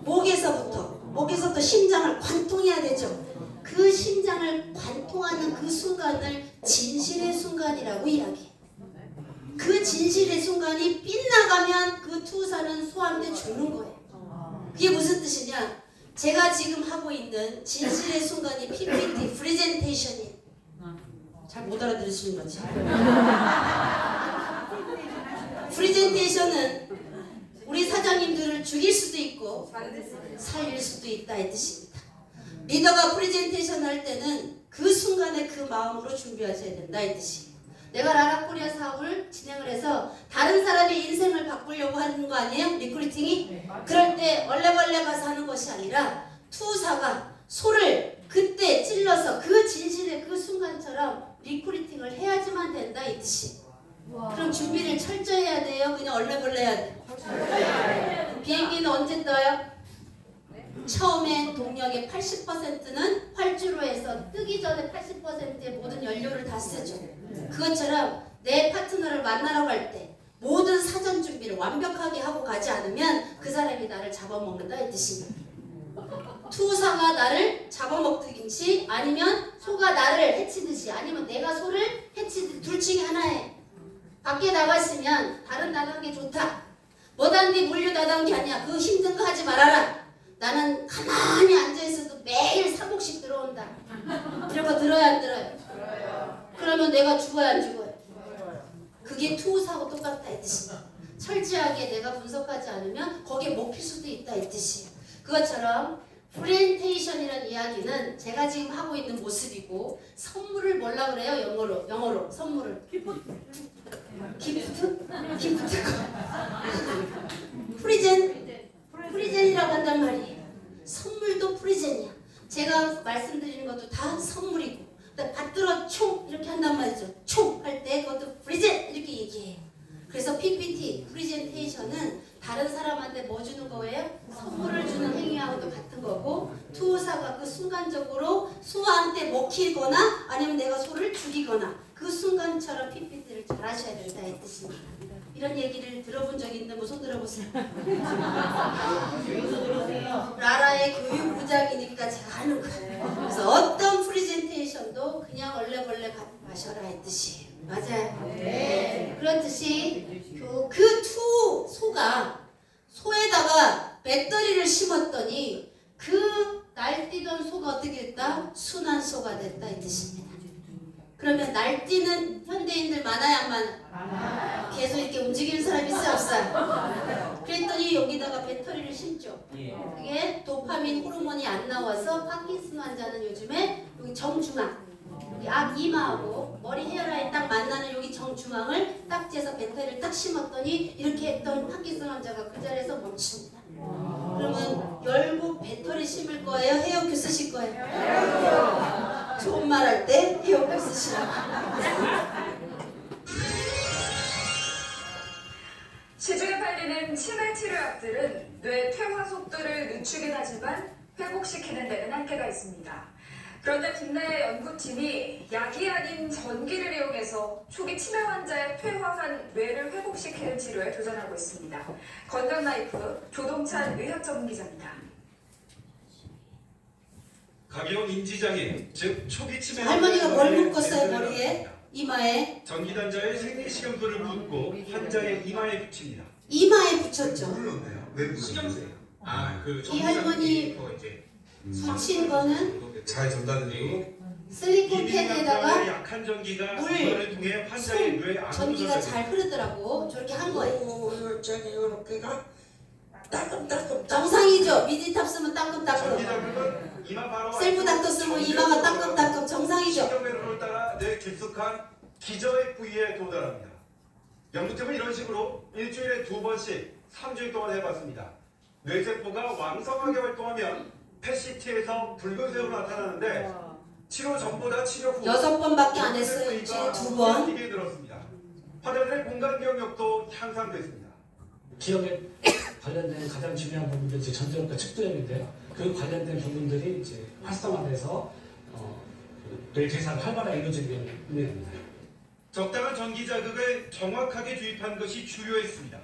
목에서부터 심장을 관통해야 되죠. 그 심장을 관통하는 그 순간을 진실의 순간이라고 이야기해. 그 진실의 순간이 빗나가면 그 투사는 소한테 죽는 거예요. 그게 무슨 뜻이냐? 제가 지금 하고 있는 진실의 순간이 PPT, 프레젠테이션이에요. 잘 못 알아들으시는 거지? 프레젠테이션은 우리 사장님들을 죽일 수도 있고 살릴 수도 있다 이 뜻입니다. 리더가 프레젠테이션 할 때는 그 순간에 그 마음으로 준비하셔야 된다 이 뜻이에요. 내가 라라코리아 사업을 진행을 해서 다른 사람의 인생을 바꾸려고 하는 거 아니에요? 리크루팅이? 그럴 때 얼레벌레 가서 하는 것이 아니라 투사가 소를 그때 찔러서 그 진실의 그 순간처럼 리크루팅을 해야지만 된다 이 뜻이. 그럼 준비를 철저히 해야 돼요? 그냥 얼레벌레 해야 돼요? 비행기는 언제 떠요? 처음에 동력의 80%는 활주로 해서 뜨기 전에 80%의 모든 연료를 다 쓰죠. 그것처럼 내 파트너를 만나러 갈 때 모든 사전 준비를 완벽하게 하고 가지 않으면 그 사람이 나를 잡아먹는다 이 뜻입니다. 투사가 나를 잡아먹듯이 아니면 소가 나를 해치듯이 아니면 내가 소를 해치듯이 둘 중에 하나에 밖에 나갔으면 다른 나간 게 좋다. 뭐단디 물류 나간 게 아니야. 그거 힘든 거 하지 말아라. 나는 가만히 앉아있어도 매일 3억씩 들어온다. 이런 거 들어야 안 들어요? 들어요. 그러면 내가 죽어야 안 죽어요? 그게 투사하고 똑같다 이 뜻이야. 철저하게 내가 분석하지 않으면 거기에 먹힐 수도 있다 이 뜻이에요. 그것처럼 프레젠테이션이라는 이야기는 제가 지금 하고 있는 모습이고 선물을 뭐라 그래요? 영어로 선물을 기프트? 프리젠이라고 한단 말이에요. 선물도 프리젠이야. 제가 말씀드리는 것도 다 선물이고 받들어 총 이렇게 한단 말이죠. 총 할 때 그것도 프리젠 이렇게 얘기해요. 그래서 PPT, 프레젠테이션은 다른 사람한테 뭐 주는 거예요? 선물을 주는 행위하고도 같은 거고 투사가 그 순간적으로 소한테 먹히거나 아니면 내가 소를 죽이거나 그 순간처럼 PPT를 잘 하셔야 된다 이 뜻입니다. 이런 얘기를 들어본 적 있는 분 손 들어보세요. 라라의 교육 부장이니까 제가 하는 거예요. 그래서 어떤 프레젠테이션도 그냥 얼레벌레 마셔라 이 뜻이에요. 맞아요? 네. 그렇듯이 그 소에다가 배터리를 심었더니 그 날뛰던 소가 어떻게 됐다? 순한 소가 됐다 이 뜻입니다. 그러면 날뛰는 현대인들 많아요 안 많아요? 계속 이렇게 움직이는 사람이 있어요 없어요? 그랬더니 여기다가 배터리를 심죠. 그게 도파민 호르몬이 안 나와서 파킨슨 환자는 요즘에 여기 정중앙 여기 앞 이마하고 머리 헤어라인 딱 만나는 여기 정중앙을 딱지에서 배터리를 딱 심었더니 이렇게 했던 파킨슨 환자가 그 자리에서 멈춥니다. 그러면 열고 배터리 심을 거예요? 헤어큐 쓰실 거예요? 좋은 말 할 때 헤어큐 쓰시라고. 체중이 요즘에 팔리는 치매 치료약들은 뇌 퇴화 속도를 늦추긴 하지만 회복시키는 데는 한계가 있습니다. 그런데 국내 연구팀이 약이 아닌 전기를 이용해서 초기 치매 환자의 퇴화한 뇌를 회복시키는 치료에 도전하고 있습니다. 건강라이프 조동찬 의학전문기자입니다. 가벼운 인지장애, 즉 초기 치매 할머니가 뭘 묶었어요? 머리에? 이마에? 전기단자에 생리식염수를 붓고 환자의 이마에 붙입니다. 이마에 붙였죠. 왜 식염수예요? 이 할머니 붙인 거는 잘 전달되고 실리콘 펜에다가 약한 전기가 물, 전기를 통해 환자의 뇌 안으로 전기가 잘 흐르더라고. 저렇게 한 거예요. 따끔따끔. 정상이죠. 미디탑 쓰면 따끔따끔. 셀프 닥터 쓰면 이마가 따끔따끔. 정상이죠. 식염회로를 따라 뇌 깊숙한 기저의 부위에 도달합니다. 연구팀은 이런 식으로 일주일에 2번씩 3주일 동안 해봤습니다. 뇌세포가 왕성하게 활동하면 PET-CT에서 붉은색으로 나타나는데 치료 전보다 치료 후 6번밖에 안 했어요. 일주일에 2번. 이게 늘었습니다. 환자들의 공간 기억력도 향상됐습니다. 기억에 관련된 가장 중요한 부분이 이제 전두엽과 측두엽인데요. 그 관련된 부분들이 이제 활성화돼서 뇌 대사가 활발하게 이루어지게 됩니다. 적당한 전기 자극을 정확하게 주입한 것이 주요했습니다.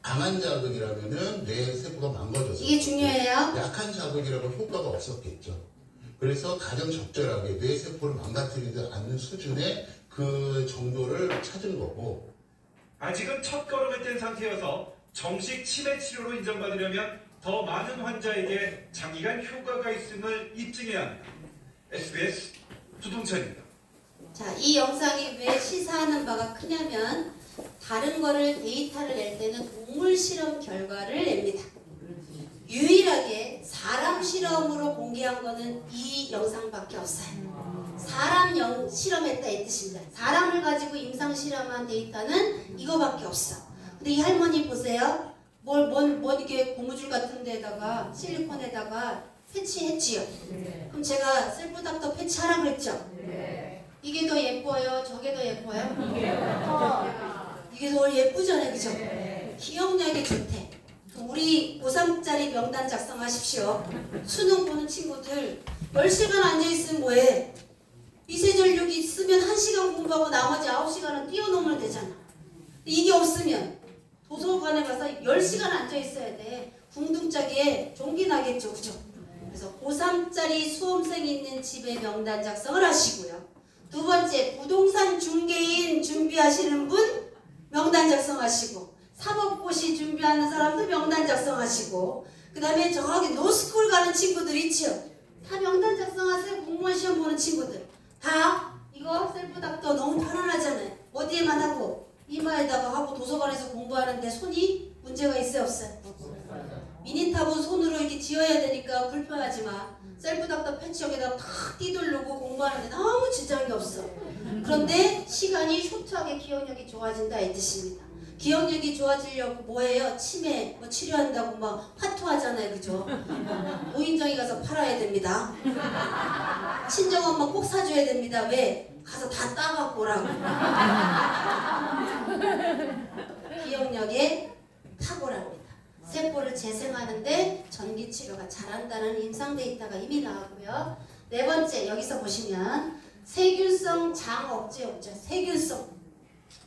강한 자극이라면은 뇌 세포가 망가져서 이게 중요해요. 약한 자극이라고 효과가 없었겠죠. 그래서 가장 적절하게 뇌 세포를 망가뜨리지 않는 수준의 그 정도를 찾은 거고. 아직은 첫 걸음을 뗀 상태여서 정식 치매 치료로 인정받으려면 더 많은 환자에게 장기간 효과가 있음을 입증해야 합니다. SBS 조동찬입니다. 자, 이 영상이 왜 시사하는 바가 크냐면 다른 거를 데이터를 낼 때는 동물 실험 결과를 냅니다. 유일하게 사람 실험으로 공개한 거는 이 영상밖에 없어요. 사람 실험했다 이 뜻입니다. 사람을 가지고 임상 실험한 데이터는 이거밖에 없어. 근데 이 할머니 보세요. 뭐 이게 고무줄 같은 데다가 실리콘에다가 패치했지요. 그럼 제가 셀프 닥터 패치하라고 그랬죠. 이게 더 예뻐요? 저게 더 예뻐요? 이게 더 예쁘잖아요. 그죠? 기억력이 좋대. 우리 고3짜리 명단 작성하십시오. 수능 보는 친구들 10시간 앉아있으면 뭐해? 미세전력이 있으면 1시간 공부하고 나머지 9시간은 뛰어넘으면 되잖아. 이게 없으면 도서관에 가서 10시간 앉아있어야 돼. 궁둥짝에 종기 나겠죠. 그죠? 그래서 고3짜리 수험생이 있는 집에 명단 작성을 하시고요. 두 번째, 부동산 중개인 준비하시는 분 명단 작성하시고, 사법고시 준비하는 사람도 명단 작성하시고, 그 다음에 저기 노스쿨 가는 친구들 있죠? 다 명단 작성하세요. 공무원 시험 보는 친구들 다 이거 셀프 닥터 너무 편안하잖아요. 어디에만 하고 이마에다가 하고 도서관에서 공부하는데 손이 문제가 있어요? 없어요? 미니탑은 손으로 이렇게 지어야 되니까 불편하지 마. 셀프 닥터 패치 여기다가 탁 띠두르고 공부하는데 너무 지장이 없어. 그런데 시간이 쇼트하게 기억력이 좋아진다 이 뜻입니다. 기억력이 좋아지려고 뭐예요? 치매 뭐 치료한다고 막 화투하잖아요. 그죠? 노인정에 가서 팔아야 됩니다. 친정엄마 꼭 사줘야 됩니다. 왜? 가서 다 따갖고 오라고. 기억력에 탁월합니다. 세포를 재생하는데 전기치료가 잘한다는 임상 데이터가 이미 나왔고요. 네 번째, 여기서 보시면 세균성 장 억제 없죠.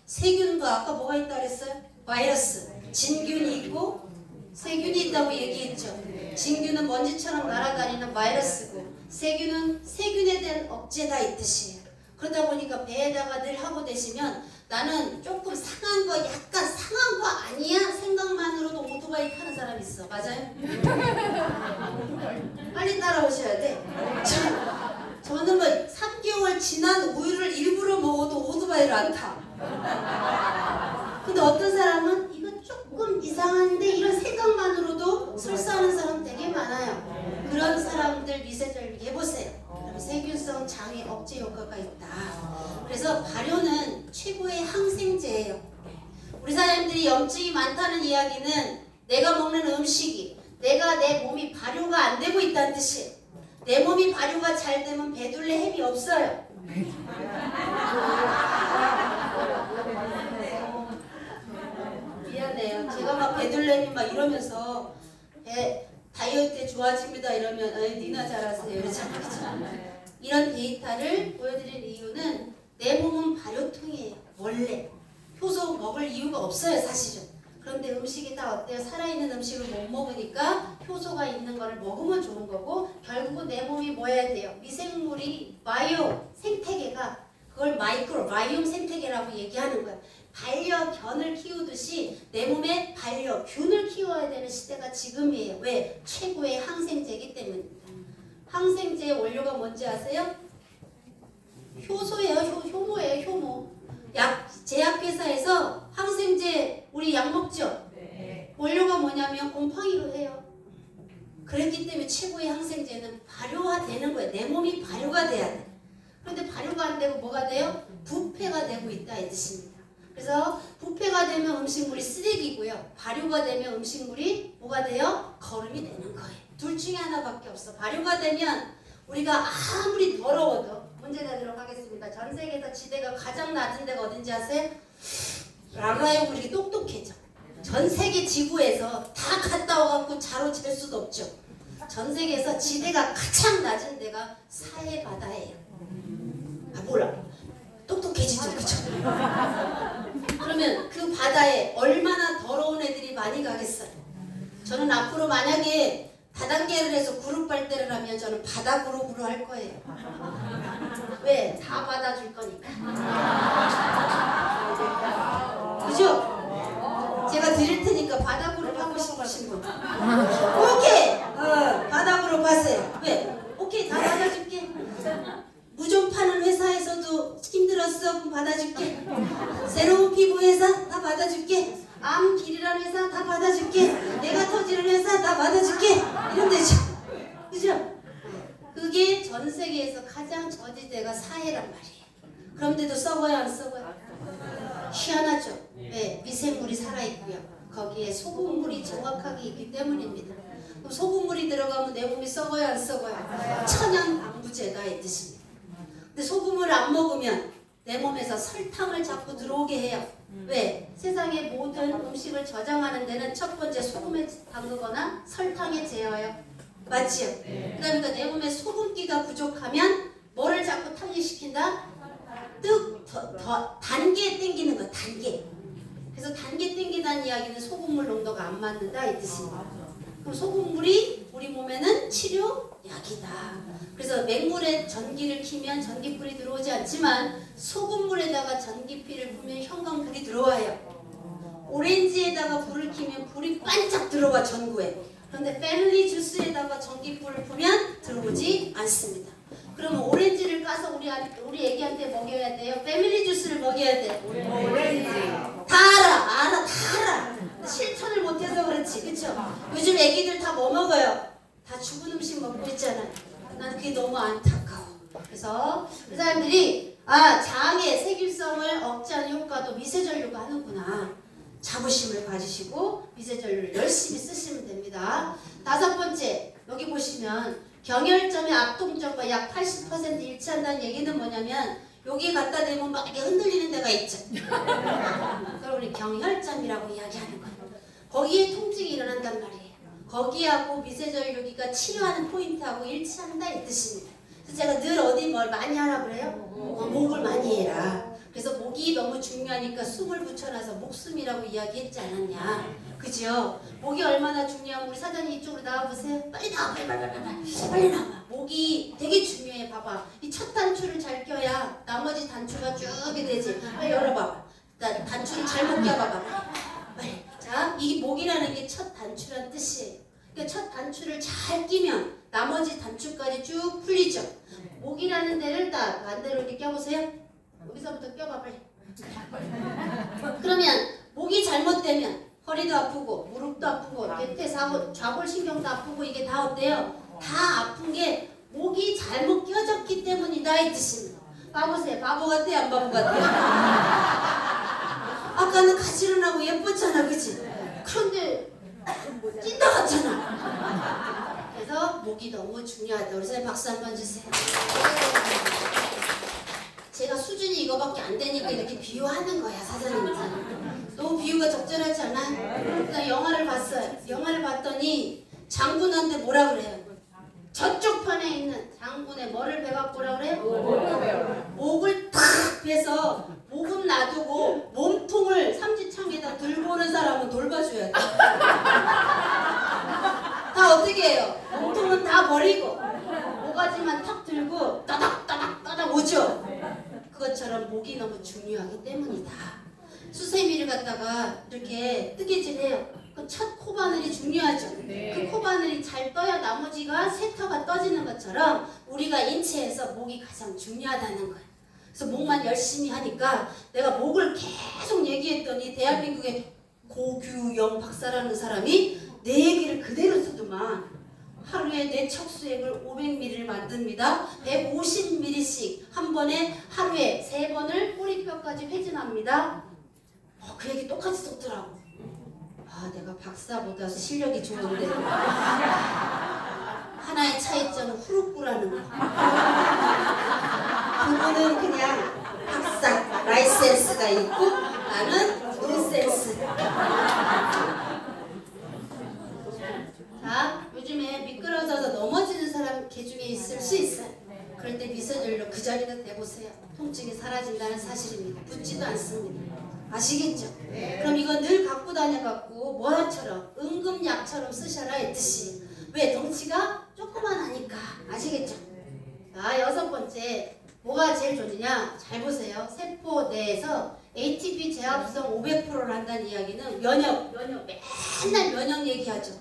세균과 아까 뭐가 있다 그랬어요? 바이러스. 진균이 있고 세균이 있다고 얘기했죠. 진균은 먼지처럼 날아다니는 바이러스고 세균은 세균에 대한 억제다 이 뜻이에요. 그러다 보니까 배에다가 늘 하고 되시면 나는 조금 상한 거 약간 상한 거 아니야? 생각만으로도 오토바이 타는 사람 있어. 맞아요? 빨리 따라오셔야 돼. 저는 뭐 3개월 지난 우유를 일부러 먹어도 오토바이를 안 타. 근데 어떤 사람은 이거 조금 이상한데 이런 생각만으로도 설사하는 사람 되게 많아요. 그런 사람들 미세전력 해보세요. 그럼 세균성 장애 억제 효과가 있다. 그래서 발효는 최고의 항생제예요. 우리 사람들이 염증이 많다는 이야기는 내가 먹는 음식이 내 몸이 발효가 안 되고 있다는 뜻이에요. 내 몸이 발효가 잘 되면 배둘레 햄이 없어요. 미안해. 거예요. 제가 막 배들레미 막 이러면서 다이어트에 좋아집니다 이러면 니나 잘하세요 이러잖아요. 이런 데이터를 보여드릴 이유는 내 몸은 발효통이에요. 원래 효소 먹을 이유가 없어요 사실은. 그런데 음식이 다 어때요? 살아있는 음식을 못 먹으니까 효소가 있는 거를 먹으면 좋은 거고 결국은 내 몸이 뭐 해야 돼요? 미생물이 바이오 생태계가 그걸 마이크로 바이옴 생태계라고 얘기하는 거예요. 반려견을 키우듯이 내 몸에 반려균을 키워야 되는 시대가 지금이에요. 왜? 최고의 항생제이기 때문입니다. 항생제의 원료가 뭔지 아세요? 효소예요. 효모예요. 효모. 제약회사에서 항생제 우리 약 먹죠? 네. 원료가 뭐냐면 곰팡이로 해요. 그렇기 때문에 최고의 항생제는 발효화되는 거예요. 내 몸이 발효가 돼야 돼. 그런데 발효가 안 되고 뭐가 돼요? 부패가 되고 있다 이 뜻입니다. 그래서 부패가 되면 음식물이 쓰레기고요. 발효가 되면 음식물이 뭐가 돼요? 거름이 되는 거예요. 둘 중에 하나밖에 없어. 발효가 되면 우리가 아무리 더러워도 문제 내도록 하겠습니다. 전 세계에서 지대가 가장 낮은 데가 어딘지 아세요? 라라요. 우리 똑똑해져. 전 세계 지구에서 다 갔다 와갖고 자로 잴 수도 없죠. 전 세계에서 지대가 가장 낮은 데가 사해 바다예요. 아 몰라. 똑똑해지죠, 그죠? 그러면 그 바다에 얼마나 더러운 애들이 많이 가겠어요? 저는 앞으로 만약에 다단계를 해서 그룹 발대를 하면 저는 바다 그룹으로 할 거예요. 왜? 다 받아줄 거니까. 그죠? 제가 드릴 테니까 바다 그룹 하고 싶으신 분. 오케이! 바다 그룹 하세요. 왜? 오케이, 다 받아줄게. 무좀 파는 회사에서도 힘들었어. 그럼 받아줄게. 새로운 피부 회사 다 받아줄게. 암 길이라는 회사 다 받아줄게. 내가 터지는 회사 다 받아줄게. 이런 데죠. 그죠? 그게 전 세계에서 가장 저지대가 사해란 말이에요. 그런데도 썩어요 안 썩어요? 희한하죠? 네, 미생물이 살아있고요. 거기에 소금물이 정확하게 있기 때문입니다. 그럼 소금물이 들어가면 내 몸이 썩어요 안 썩어요? 천연 방부제가 이 뜻입니다. 근데 소금을 안 먹으면 내 몸에서 설탕을 자꾸 들어오게 해요. 왜? 세상의 모든 음식을 저장하는 데는 첫 번째 소금에 담그거나 설탕에 재워요. 맞지요? 그러니까 내 몸에 소금기가 부족하면 뭐를 자꾸 탕리시킨다? 단계에 땡기는 거야. 단계. 그래서 단계 땡기다는 이야기는 소금물 농도가 안 맞는다 이 뜻입니다. 그럼 소금물이 우리 몸에는 치료약이다. 그래서 맹물에 전기를 키면 전기불이 들어오지 않지만 소금물에다가 전기피를 부으면 형광불이 들어와요. 오렌지에다가 불을 켜면 불이 반짝 들어와 전구에. 그런데 패밀리 주스에다가 전기불을 부으면 들어오지 않습니다. 그러면 오렌지를 까서 우리 애기한테 먹여야 돼요? 패밀리 주스를 먹여야 돼? 오렌지. 다 알아. 실천을 못해서 그렇지, 그쵸? 요즘 애기들 다 뭐 먹어요? 다 죽은 음식 먹고 있잖아요. 난 그게 너무 안타까워. 그래서 그 사람들이 장의 세균성을 억제하는 효과도 미세전류가 하는구나. 자부심을 가지시고 미세전류를 열심히 쓰시면 됩니다. 다섯 번째, 여기 보시면 경혈점의 악동점과 약 80% 일치한다는 얘기는 뭐냐면 여기 갖다 대면 막 이렇게 흔들리는 데가 있죠. 그걸 우리 경혈점이라고 이야기하는 거예요. 거기에 통증이 일어난단 말이에요. 거기하고 미세전류기가 치료하는 포인트하고 일치한다 이 뜻입니다. 그래서 제가 늘 어디 뭘 많이 하라 그래요? 목을 많이 해라. 그래서 목이 너무 중요하니까 숨을 붙여놔서 목숨이라고 이야기했지 않았냐. 그죠? 목이 얼마나 중요하면 우리 사장님 이쪽으로 나와보세요. 빨리 나와. 빨리 나와. 목이 되게 중요해. 봐봐. 이 첫 단추를 잘 껴야 나머지 단추가 쭉 되지. 빨리 열어봐봐. 단추를 잘못 껴봐봐. 빨리. 자, 이 목이라는 게 첫 단추란 뜻이에요. 그러니까 첫 단추를 잘 끼면 나머지 단추까지 쭉 풀리죠. 목이라는 데를 딱 반대로 이렇게 껴보세요. 여기서부터 껴봐 빨리. 그러면 목이 잘못되면 허리도 아프고 무릎도 아프고 대퇴사고 좌골신경도 아프고 이게 다 어때요? 다 아픈 게 목이 잘못 껴졌기 때문이다 이 뜻입니다. 봐보세요. 바보 같아요? 안 바보 같아요? 아까는 가지런하고 예뻤잖아, 그치? 그런데 찐다 같잖아. 그래서 목이 너무 중요하다. 우리 선생님 박수 한번 주세요. 제가 수준이 이거밖에 안 되니까 이렇게 비유하는 거야, 사장님들. 너무 비유가 적절하지 않아요? 그러니까 영화를 봤어요. 영화를 봤더니 장군한테 뭐라 그래요? 저쪽 편에 있는 장군의 뭐를 베갖고 뭐라 그래요? 목을 탁 베서 목은 놔두고 몸통을 삼지창에다 들고 오는 사람은 돌봐줘야 돼. 다 어떻게 해요? 몸통은 다 버리고 모가지만 탁 들고 따닥따닥 오죠? 그것처럼 목이 너무 중요하기 때문이다. 수세미를 갖다가 이렇게 뜨개질해요. 그 첫 코바늘이 중요하죠. 그 코바늘이 잘 떠야 나머지가 세터가 떠지는 것처럼 우리가 인체에서 목이 가장 중요하다는 거예요. 그래서 목만 열심히 하니까 내가 목을 계속 얘기했더니 대한민국의 고규영 박사라는 사람이 내 얘기를 그대로 쓰더만 하루에 내 척수액을 500ml를 만듭니다. 150ml씩 한 번에 하루에 3번을 꼬리뼈까지 회진합니다. 그 얘기 똑같이 썼더라고. 아, 내가 박사보다 실력이 좋은데 하나의 차이점은 후루꾸라는 거. 그분은 그냥 박사 라이센스가 있고 나는 논센스. 자, 요즘에 미끄러져서 넘어지는 사람 개중에 있을 수 있어요. 그럴 때 미세전력 그 자리에 대보세요. 통증이 사라진다는 사실입니다. 붓지도 않습니다. 아시겠죠? 그럼 이거 늘 갖고 다녀갖고 뭐야처럼 응급약처럼 쓰셔라 했듯이 왜 덩치가 조그만하니까. 아시겠죠? 자, 6번째 뭐가 제일 좋느냐? 잘 보세요. 세포 내에서 ATP 제합성 500%를 한다는 이야기는 면역 맨날 면역 얘기하죠.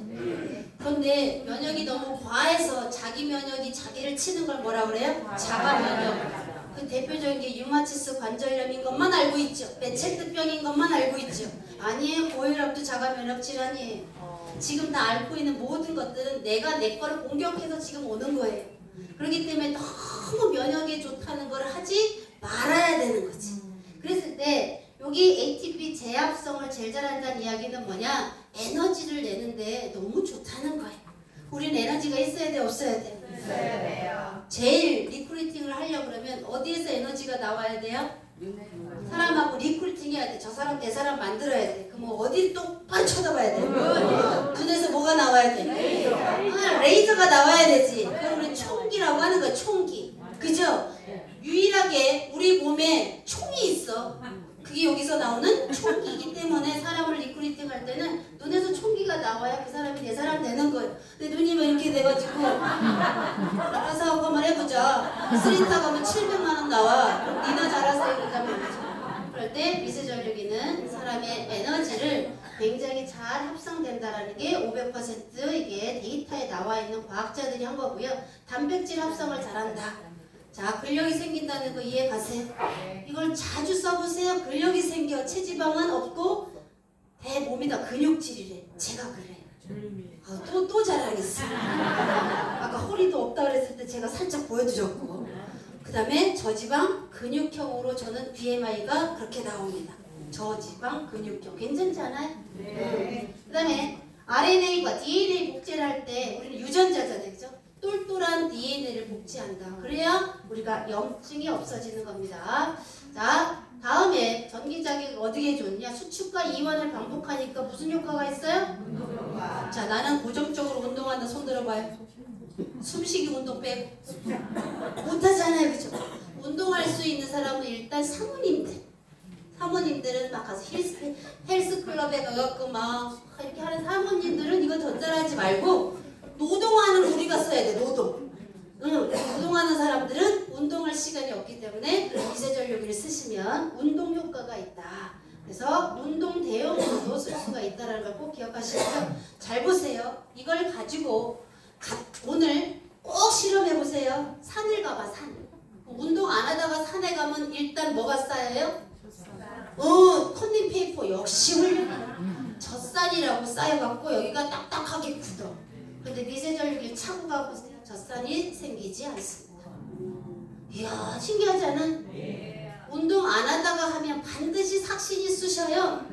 그런데 면역이 너무 과해서 자기 면역이 자기를 치는 걸 뭐라 그래요? 자가 면역. 그 대표적인 게 류마티스 관절염인 것만 알고 있죠. 베체트병인 것만 알고 있죠. 아니에요. 고혈압도 자가 면역 질환이에요. 지금 다 앓고 있는 모든 것들은 내가 내 거를 공격해서 지금 오는 거예요. 그렇기 때문에 너무 면역에 좋다는 걸 하지 말아야 되는 거지. 그랬을 때 여기 ATP 제합성을 제일 잘한다는 이야기는 뭐냐? 에너지를 내는데 너무 좋다는 거예요. 우리는 에너지가 있어야 돼, 없어야 돼? 있어야 돼요. 제일 리크루팅을 하려고 그러면 어디에서 에너지가 나와야 돼요? 사람하고 리크루팅 해야 돼. 저 사람 내 사람 만들어야 돼. 그럼 어디 똑바로 쳐다봐야 돼? 눈에서 뭐가 나와야 돼? 레이저가 나와야 되지. 그럼 우리 총기라고 하는 거야. 총기. 그죠? 유일하게 우리 몸에 총이 있어. 그게 여기서 나오는 총기이기 때문에 사람을 리크루팅 할 때는 눈에서 총기가 나와야 그 사람이 내 사람 되는 거예요. 근데 눈이 왜 이렇게 돼가지고 알아서 하고 한번 해보자. 3타 가면 700만원 나와. 그럼 니나 잘하세요. 그러니까 말이죠. 그럴 때 미세전류기는 사람의 에너지를 굉장히 잘 합성된다라는 게 500% 이게 데이터에 나와 있는 과학자들이 한 거고요. 단백질 합성을 잘한다. 자, 근력이 생긴다는 거 이해 가세요? 이걸 자주 써보세요. 근력이 생겨. 체지방은 없고 대몸이 다 근육질이래. 제가 그래. 또 자랑했어. 아까 허리도 없다 그랬을 때 제가 살짝 보여드렸고, 그 다음에 저지방 근육형으로 저는 BMI가 그렇게 나옵니다. 저지방 근육형. 괜찮지 않아요? 네. 그 다음에 RNA과 DNA 복제를 할 때 우리는 유전자잖아요. 그죠? 똘똘한 DNA를 복제한다. 그래야 우리가 염증이 없어지는 겁니다. 자, 다음에 전기자극 어디에 좋냐? 수축과 이완을 반복하니까 무슨 효과가 있어요? 자, 나는 고정적으로 운동한다. 손 들어봐요. 숨쉬기 운동 빼고. 못하잖아요. 그죠? 운동할 수 있는 사람은 일단 사모님들은 막 가서 헬스클럽에 가갖고 막 이렇게 하는 사모님들은 이거 전달하지 말고 노동하는 우리가 써야 돼. 노동하는 사람들은 운동할 시간이 없기 때문에 미세전류기를 쓰시면 운동 효과가 있다. 그래서 운동 대용으로도 쓸 수가 있다는 걸 꼭 기억하시고요. 잘 보세요. 이걸 가지고 오늘 꼭 실험해보세요. 산을 가봐. 산. 운동 안 하다가 산에 가면 일단 뭐가 쌓여요? 컨닝페이퍼 역시 훌륭하다. 젖산이라고 쌓여갖고 여기가 딱딱하게 굳어. 근데 미세전류기를 차고 가고 젖산이 생기지 않습니다. 이야, 신기하지 않아? 운동 안 하다가 하면 반드시 삭신이 쑤셔요.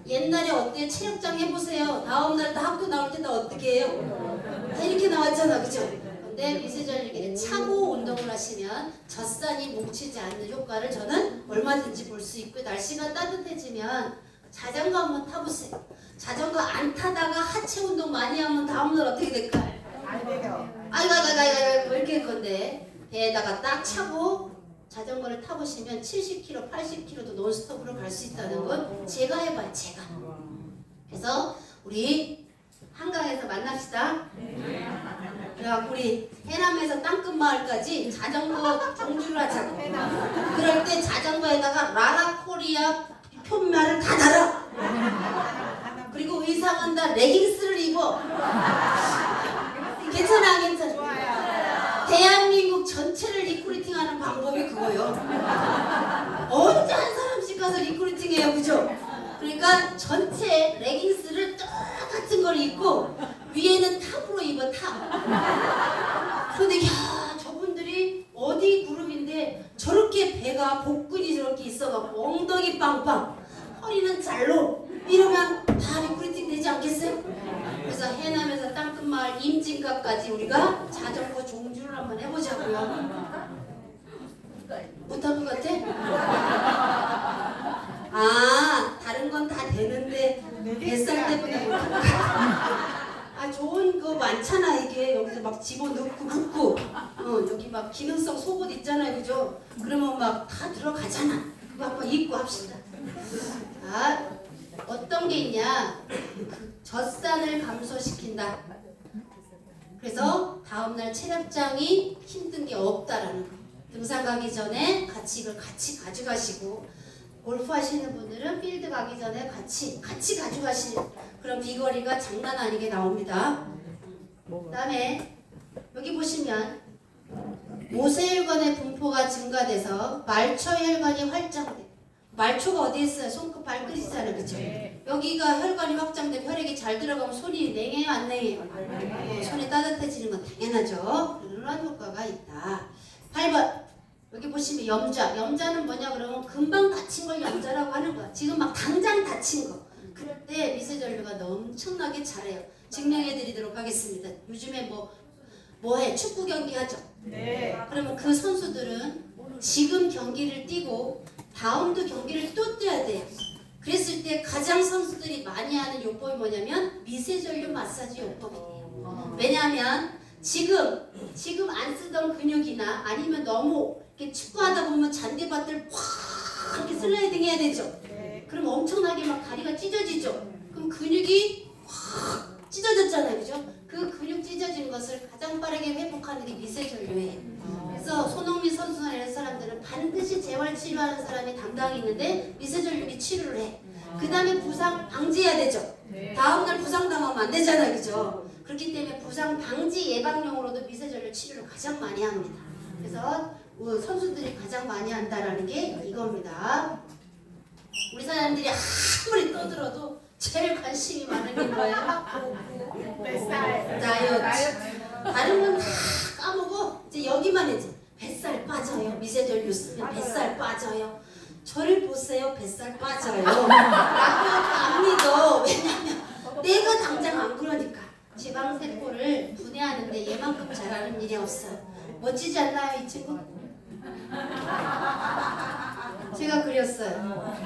옛날에 어때요? 체력장 해보세요. 다음날 다 학교 나올 때 다 어떻게 해요? 다 이렇게 나왔잖아. 그죠? 근데 미세전류기를 차고 운동을 하시면 젖산이 뭉치지 않는 효과를 저는 얼마든지 볼 수 있고, 날씨가 따뜻해지면 자전거 한번 타보세요. 자전거 안 타다가 하체 운동 많이 하면 다음날 어떻게 될까요? 아이고 이렇게 할 건데, 배에다가 딱 차고 자전거를 타보시면 70km, 80km도 논스톱으로 갈 수 있다는 건 제가 해봐요. 제가. 그래서 우리 한강에서 만납시다. 그래갖고 우리 해남에서 땅끝마을까지 자전거 경주를 하자고. 그럴 때 자전거에다가 라라코리아 편말을 다 달아. 그리고 의상은 다 레깅스를 입어. 괜찮아 안 괜찮아? 대한민국 전체를 리크루팅하는 방법이 그거요. 언제 한 사람씩 가서 리크루팅해요, 그죠? 그러니까 전체 레깅스를 똑같은 걸 입고 위에는 탑으로 입어, 탑. 근데 야, 저분들이 어디 그룹인데 저렇게 배가 복근이 저렇게 있어갖고 엉덩이 빵빵, 허리는 잘로 이러면 다 리크루팅 되지 않겠어요? 그래서 해남에서 땅끝마을 임진각까지 우리가 자전거 종주를 한번 해보자고요. 못할 것 같아? 아, 다른 건 다 되는데 뱃살 때문에 못할 것 같아. 아, 좋은 거 많잖아. 이게 여기서 막 집어넣고 굽고, 여기 막 기능성 속옷 있잖아요, 그죠? 그러면 막 다 들어가잖아. 그거 한번 입고 합시다. 자, 어떤 게 있냐? 그 젖산을 감소시킨다. 그래서 다음날 체력장이 힘든 게 없다라는 거. 등산 가기 전에 이걸 같이 가져가시고, 골프 하시는 분들은 필드 가기 전에 같이 가져가시는 그런 비거리가 장난 아니게 나옵니다. 그 다음에 여기 보시면 모세혈관의 분포가 증가돼서 말초혈관이 확장돼. 말초가 어디 있어요? 손끝 발끝이잖아요, 그렇죠? 여기가 혈관이 확장되면 혈액이 잘 들어가면 손이 냉해요, 안 냉해요? 손이 따뜻해지는 건 당연하죠. 그런 효과가 있다. 8번 여기 보시면 염자는 뭐냐 그러면 금방 다친 걸 염자라고 하는 거야. 지금 막 당장 다친 거. 그럴 때 미세전류가 엄청나게 잘해요. 증명해 드리도록 하겠습니다. 요즘에 뭐해? 축구 경기 하죠? 네. 그러면 그 선수들은 지금 경기를 뛰고 다음도 경기를 또 뛰어야 돼요. 그랬을 때 가장 선수들이 많이 하는 요법이 뭐냐면 미세전류 마사지 요법이에요. 왜냐하면 지금 안 쓰던 근육이나 아니면 너무 이렇게 축구하다 보면 잔디밭을 확 이렇게 슬라이딩 해야 되죠. 그럼 엄청나게 막 다리가 찢어지죠. 그럼 근육이 확 찢어졌잖아요, 그죠? 그 근육 찢어진 것을 가장 빠르게 회복하는 게 미세전류예요. 그래서 손흥민 선수나 이런 사람들은 반드시 재활치료하는 사람이 담당이 있는데 미세전류기 치료를 해. 그 다음에 부상 방지해야 되죠. 다음날 부상 당하면 안 되잖아요, 그죠? 그렇기 때문에 부상 방지 예방용으로도 미세전류 치료를 가장 많이 합니다. 그래서 선수들이 가장 많이 한다라는 게 이겁니다. 우리 사람들이 아무리 떠들어도 제일 관심이 많은 게 뭐예요? 다이어트. 다른 건 다 까먹어. 이제 여기만 이제 뱃살 빠져요. 미세전류 쓰면 뱃살 빠져요. 저를 보세요. 뱃살 빠져요. 라고 안 믿어. 왜냐면 내가 당장 안 그러니까. 지방세포를 분해하는데 얘만큼 잘하는 일이 없어요. 멋지지 않나요, 이 친구? 제가 그렸어요.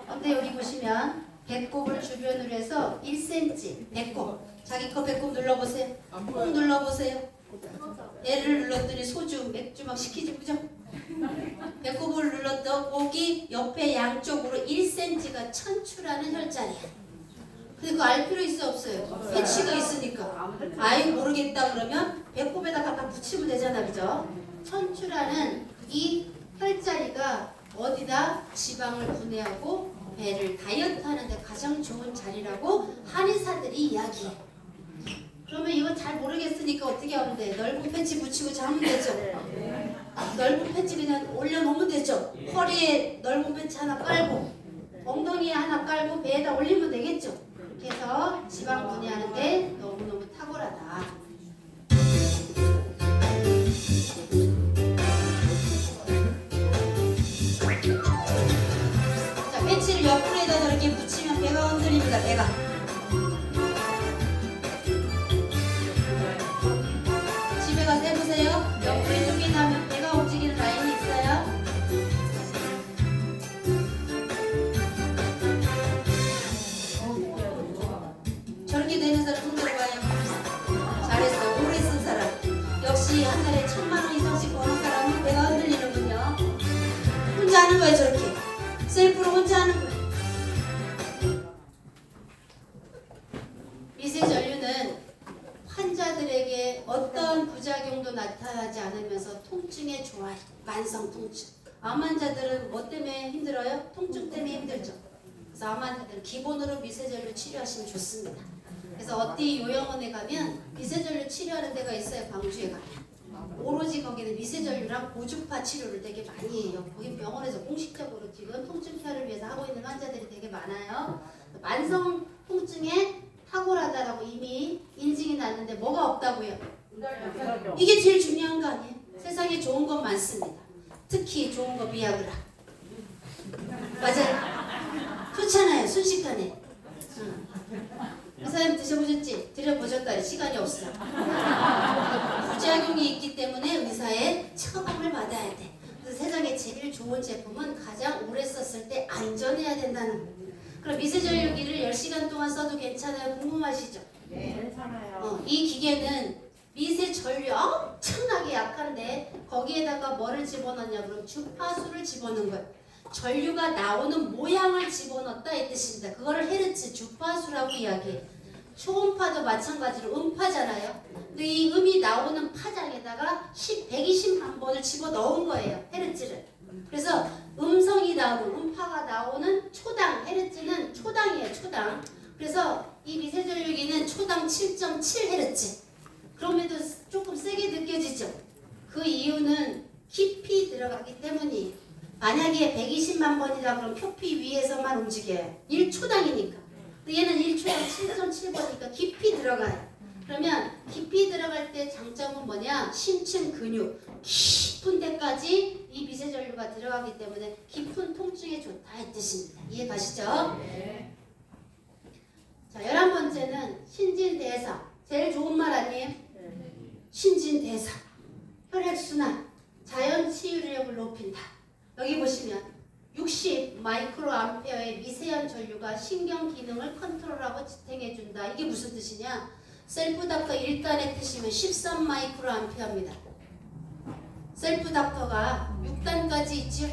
근데 여기 보시면 배꼽을 주변으로 해서 1cm 배꼽. 자기 거 배꼽 눌러보세요. 꼭 눌러보세요. 얘를 눌렀더니 소주, 맥주 막 시키지, 그죠? 배꼽을 눌렀더 거기 옆에 양쪽으로 1cm가 천추라는 혈자리야. 근데 그거 알 필요 있어 없어요? 패치가 있으니까. 아예 모르겠다 그러면 배꼽에다 갖다 붙이면 되잖아, 그죠? 천추라는 이 혈자리가 어디다 지방을 분해하고 배를 다이어트 하는데 가장 좋은 자리라고 한의사들이 이야기해. 그러면 이거 잘 모르겠으니까 어떻게 하면 돼? 넓은 패치 붙이고 자면 되죠? 넓은 패치 그냥 올려놓으면 되죠? 허리에 넓은 패치 하나 깔고 엉덩이에 하나 깔고 배에다 올리면 되겠죠? 그렇게 해서 지방 분해하는데 너무너무 탁월하다. 자, 패치를 옆으로 해서 저렇게 붙이면 배가 흔들립니다. 배가. 저렇게 되는 사람 손 들어봐요. 잘했어. 오래 쓴 사람. 역시 한 달에 1000만 원 이상씩 버는 사람은 배가 흔들리는군요. 혼자 하는 거예요, 저렇게. 셀프로 혼자 하는 거예요. 미세전류는 환자들에게 어떤 부작용도 나타나지 않으면서 통증에 좋아요. 만성 통증. 암 환자들은 뭐 때문에 힘들어요? 통증 때문에 힘들죠. 그래서 암 환자들은 기본으로 미세전류 치료하시면 좋습니다. 그래서 어디 요양원에 가면 미세전류 치료하는 데가 있어요. 광주에 가면. 오로지 거기는 미세전류랑 고주파 치료를 되게 많이 해요. 거기 병원에서 공식적으로 지금 통증 케어를 위해서 하고 있는 환자들이 되게 많아요. 만성 통증에 탁월하다라고 이미 인증이 났는데 뭐가 없다고요? 이게 제일 중요한 거 아니에요? 세상에 좋은 건 많습니다. 특히 좋은 거 비아그라. 맞아요. 좋잖아요. 순식간에. 의사님 드셔보셨지? 드려보셨다. 시간이 없어. 부작용이 있기 때문에 의사의 처방을 받아야 돼. 그래서 세상에 제일 좋은 제품은 가장 오래 썼을 때 안전해야 된다는 거예요. 그럼 미세전류기를 10시간 동안 써도 괜찮아요? 궁금하시죠? 네, 괜찮아요. 이 기계는 미세전류 엄청나게 약한데 거기에다가 뭐를 집어넣냐 그럼 주파수를 집어넣는 거예요. 전류가 나오는 모양을 집어넣었다 이 뜻입니다. 그거를 헤르츠 주파수라고 이야기해요. 초음파도 마찬가지로 음파잖아요. 근데 이 음이 나오는 파장에다가 120만 번을 집어넣은 거예요. 헤르츠를. 그래서 음성이 나오는 음파가 나오는 초당 헤르츠는 초당이에요. 초당. 그래서 이 미세전류기는 초당 7.7헤르츠. 그럼에도 조금 세게 느껴지죠. 그 이유는 깊이 들어가기 때문이에요. 만약에 120만 번이라 그러면 표피 위에서만 움직여요. 1초당이니까. 근데 얘는 1초당 7.7번이니까 깊이 들어가요. 그러면 깊이 들어갈 때 장점은 뭐냐? 심층 근육 깊은 데까지 이 미세전류가 들어가기 때문에 깊은 통증에 좋다 이 뜻입니다. 이해 가시죠? 네. 자, 11번째는 신진대사. 제일 좋은 말 아니에요? 신진대사. 혈액순환, 자연 치유력을 높인다. 여기 보시면 60 마이크로 암페어의 미세한 전류가 신경 기능을 컨트롤하고 지탱해준다. 이게 무슨 뜻이냐? 셀프닥터 1단에 뜨시면 13 마이크로 암페어입니다. 셀프닥터가 6단까지 있죠?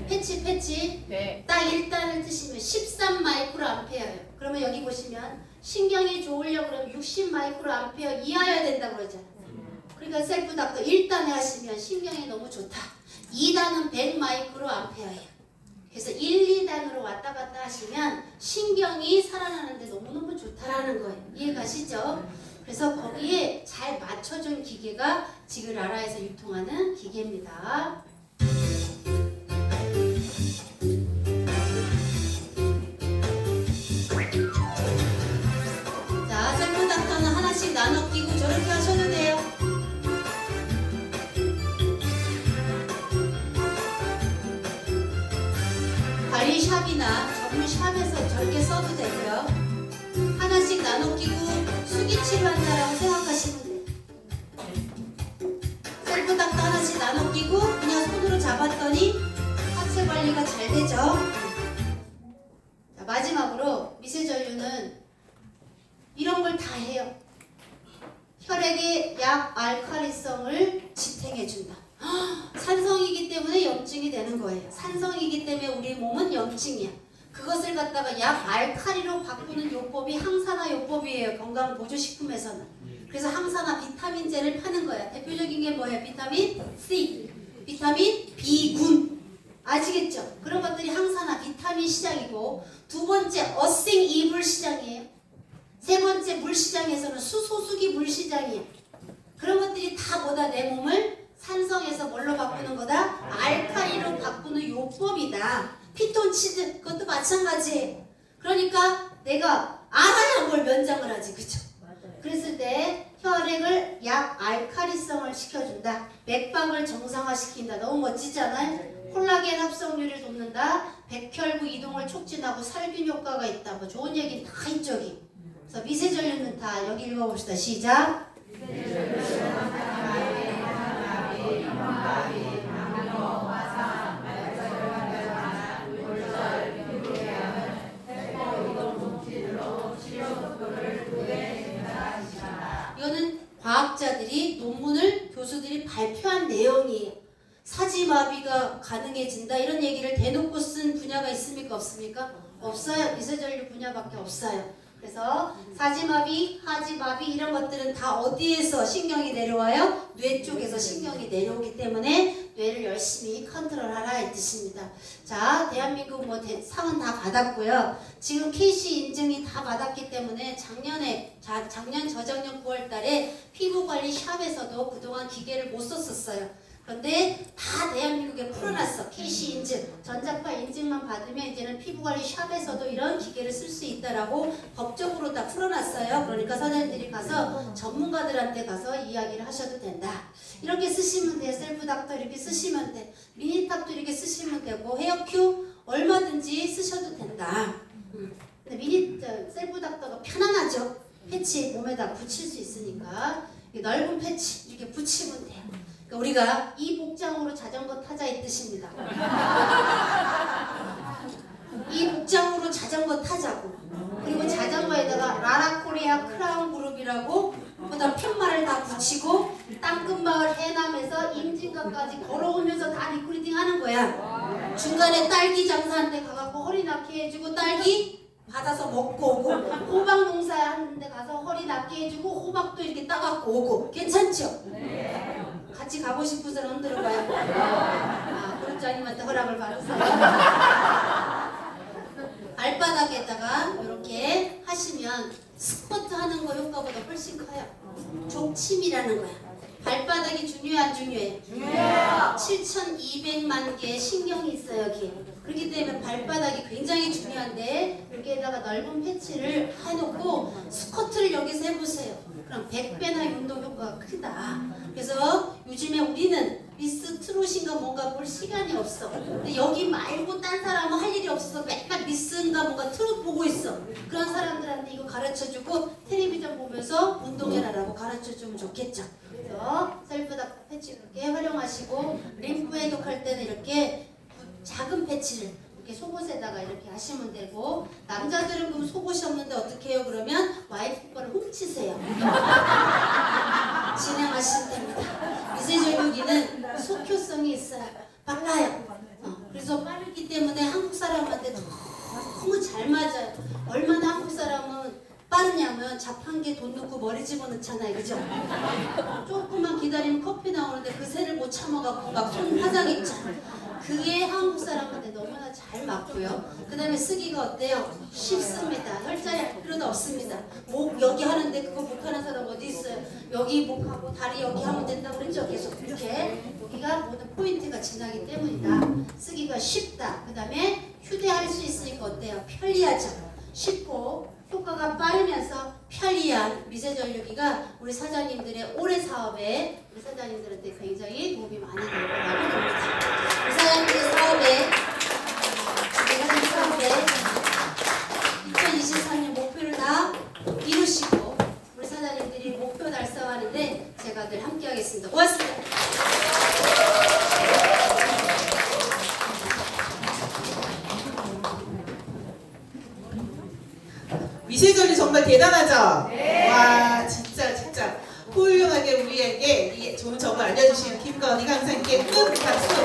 패치. 네. 딱 1단을 뜨시면 13 마이크로 암페어예요. 그러면 여기 보시면 신경이 좋으려고 그러면 60 마이크로 암페어 이하여야 된다고 그러잖아요. 그러니까 셀프닥터 1단에 하시면 신경이 너무 좋다. 2단은 100 마이크로 암페어예요. 그래서 1, 2단으로 왔다 갔다 하시면 신경이 살아나는데 너무너무 좋다라는 거예요. 이해 가시죠? 그래서 거기에 잘 맞춰준 기계가 지금 라라에서 유통하는 기계입니다. 자, 셀프닥터는 하나씩 나눠 끼고 저렇게 하셔도 돼요. 다리 샵이나 전문 샵에서 저렇게 써도 되고요. 하나씩 나눠 끼고 수기 치료한다라고 생각하시면 돼요. 셀프닥터 하나씩 나눠 끼고 그냥 손으로 잡았더니 하체 관리가 잘 되죠. 자, 마지막으로 미세전류는 이런 걸 다 해요. 혈액의 약알칼리성을 지탱해준다. 산성이기 때문에 염증이 되는 거예요. 산성이기 때문에 우리 몸은 염증이야. 그것을 갖다가 약알칼리로 바꾸는 요법이 항산화 요법이에요. 건강보조식품에서는. 그래서 항산화 비타민제를 파는 거야. 대표적인 게 뭐예요? 비타민 C, 비타민 B군. 아시겠죠? 그런 것들이 항산화 비타민 시장이고, 두 번째 어싱 이불 시장이에요. 세 번째 물 시장에서는 수소수기 물 시장이에요. 그런 것들이 다 뭐다? 내 몸을 산성에서 뭘로 바꾸는 거다? 알칼리로 바꾸는 요법이다. 피톤치드 그것도 마찬가지예요. 그러니까 내가 알아야 뭘 면장을 하지. 그쵸? 그랬을 때 혈액을 약알칼리성을 시켜준다. 맥박을 정상화시킨다. 너무 멋지잖아요? 콜라겐 합성률을 돕는다. 백혈구 이동을 촉진하고 살균 효과가 있다. 뭐 좋은 얘기는 다 이쪽이. 그래서 미세전류는 다 여기 읽어봅시다. 시작. 학자들이 논문을 교수들이 발표한 내용이에요. 사지마비가 가능해진다 이런 얘기를 대놓고 쓴 분야가 있습니까? 없습니까? 없어요. 미세전류 분야밖에 없어요. 그래서 사지마비, 하지마비 이런 것들은 다 어디에서 신경이 내려와요? 뇌 쪽에서 신경이 내려오기 때문에 뇌를 열심히 컨트롤하라 이 뜻입니다. 자, 대한민국 뭐 상은 다 받았고요. 지금 KC 인증이 다 받았기 때문에 작년 저작년 9월 달에 피부관리 샵에서도 그동안 기계를 못 썼었어요. 그런데 다 대한민국에 풀어놨어. KC 인증, 전자파 인증만 받으면 이제는 피부관리 샵에서도 이런 기계를 쓸 수 있다라고 법적으로 다 풀어놨어요. 그러니까 사장님들이 가서 전문가들한테 가서 이야기를 하셔도 된다. 이렇게 쓰시면 돼. 셀프닥터 이렇게 쓰시면 돼. 미니탑도 이렇게 쓰시면 되고 헤어큐 얼마든지 쓰셔도 된다. 근데 셀프닥터가 편안하죠. 패치 몸에다 붙일 수 있으니까 넓은 패치 이렇게 붙이면 돼요. 그러니까 우리가 이 복장으로 자전거 타자 이 뜻입니다. 이 복장으로 자전거 타자고 그리고 자전거에다가 라라코리아 크라운 그룹이라고 그다음 팻말을 다 붙이고 땅끝마을 해남에서 임진각까지 걸어오면서 다 리크루팅 하는 거야. 중간에 딸기 장사하는 데 가갖고 허리 낫게 해주고 딸기 받아서 먹고 오고 호박 농사하는 데 가서 허리 낫게 해주고 호박도 이렇게 따갖고 오고 괜찮죠? 같이 가고 싶은 사람 흔들어봐요. 아, 그룹장님한테 허락을 받으세요. 발바닥에다가 이렇게 하시면 스쿼트 하는 거 효과보다 훨씬 커요. 족침이라는 거야. 발바닥이 중요해 안 중요해? 중요해요. 7,200만 개의 신경이 있어요 여기. 그렇기 때문에 발바닥이 굉장히 중요한데 여기에다가 넓은 패치를 해놓고 스쿼트를 여기서 해보세요. 그럼 100배나 운동 효과가 크다. 그래서 요즘에 우리는 미스 트롯인가 뭔가 볼 시간이 없어. 근데 여기 말고 딴 사람은 할 일이 없어서 맨날 미스인가 뭔가 트롯 보고 있어. 그런 사람들한테 이거 가르쳐주고 텔레비전 보면서 운동해라라고 가르쳐주면 좋겠죠. 그래서 셀프닥터 패치 이렇게 활용하시고 림프 해독할 때는 이렇게 작은 패치를 이렇게 속옷에다가 이렇게 하시면 되고 남자들은 그럼 속옷이 없는데 어떻게 해요? 그러면 와이프 거를 훔치세요. 진행하시면 됩니다. 미세전류기는 속효성이 있어요. 빨라요. 그래서 빠르기 때문에 한국 사람한테 너무 잘 맞아요. 얼마나 한국 사람은 빠르냐면 자판기에 돈 넣고 머리 집어넣잖아요. 그죠? 조금만 기다리면 커피 나오는데 그 새를 못 참아갖고 막 손 화장했잖아. 그게 한국 사람한테 너무나 잘 맞고요. 그 다음에 쓰기가 어때요? 쉽습니다. 혈자리 할 필요도 없습니다. 목 여기 하는데 그거 못하는 사람 어디 있어요? 여기 목하고 다리 여기 하면 된다고 그랬죠? 계속 이렇게 여기가 모든 포인트가 지나기 때문이다. 쓰기가 쉽다. 그 다음에 휴대할 수 있으니까 어때요? 편리하죠? 쉽고 효과가 빠르면서 편리한 미세전류기가 우리 사장님들의 올해 사업에 우리 사장님들한테 굉장히 도움이 많이 될 거라고 봅니다. 우리 사장님들 사업에 2023년 목표를 다 이루시고 우리 사장님들이 목표 달성하는데 제가 늘 함께 하겠습니다. 고맙습니다. 미세전류 정말 대단하죠? 네. 와 진짜 훌륭하게 우리에게 이 좋은 정보 알려주신 김건희 강사님께 큰 박수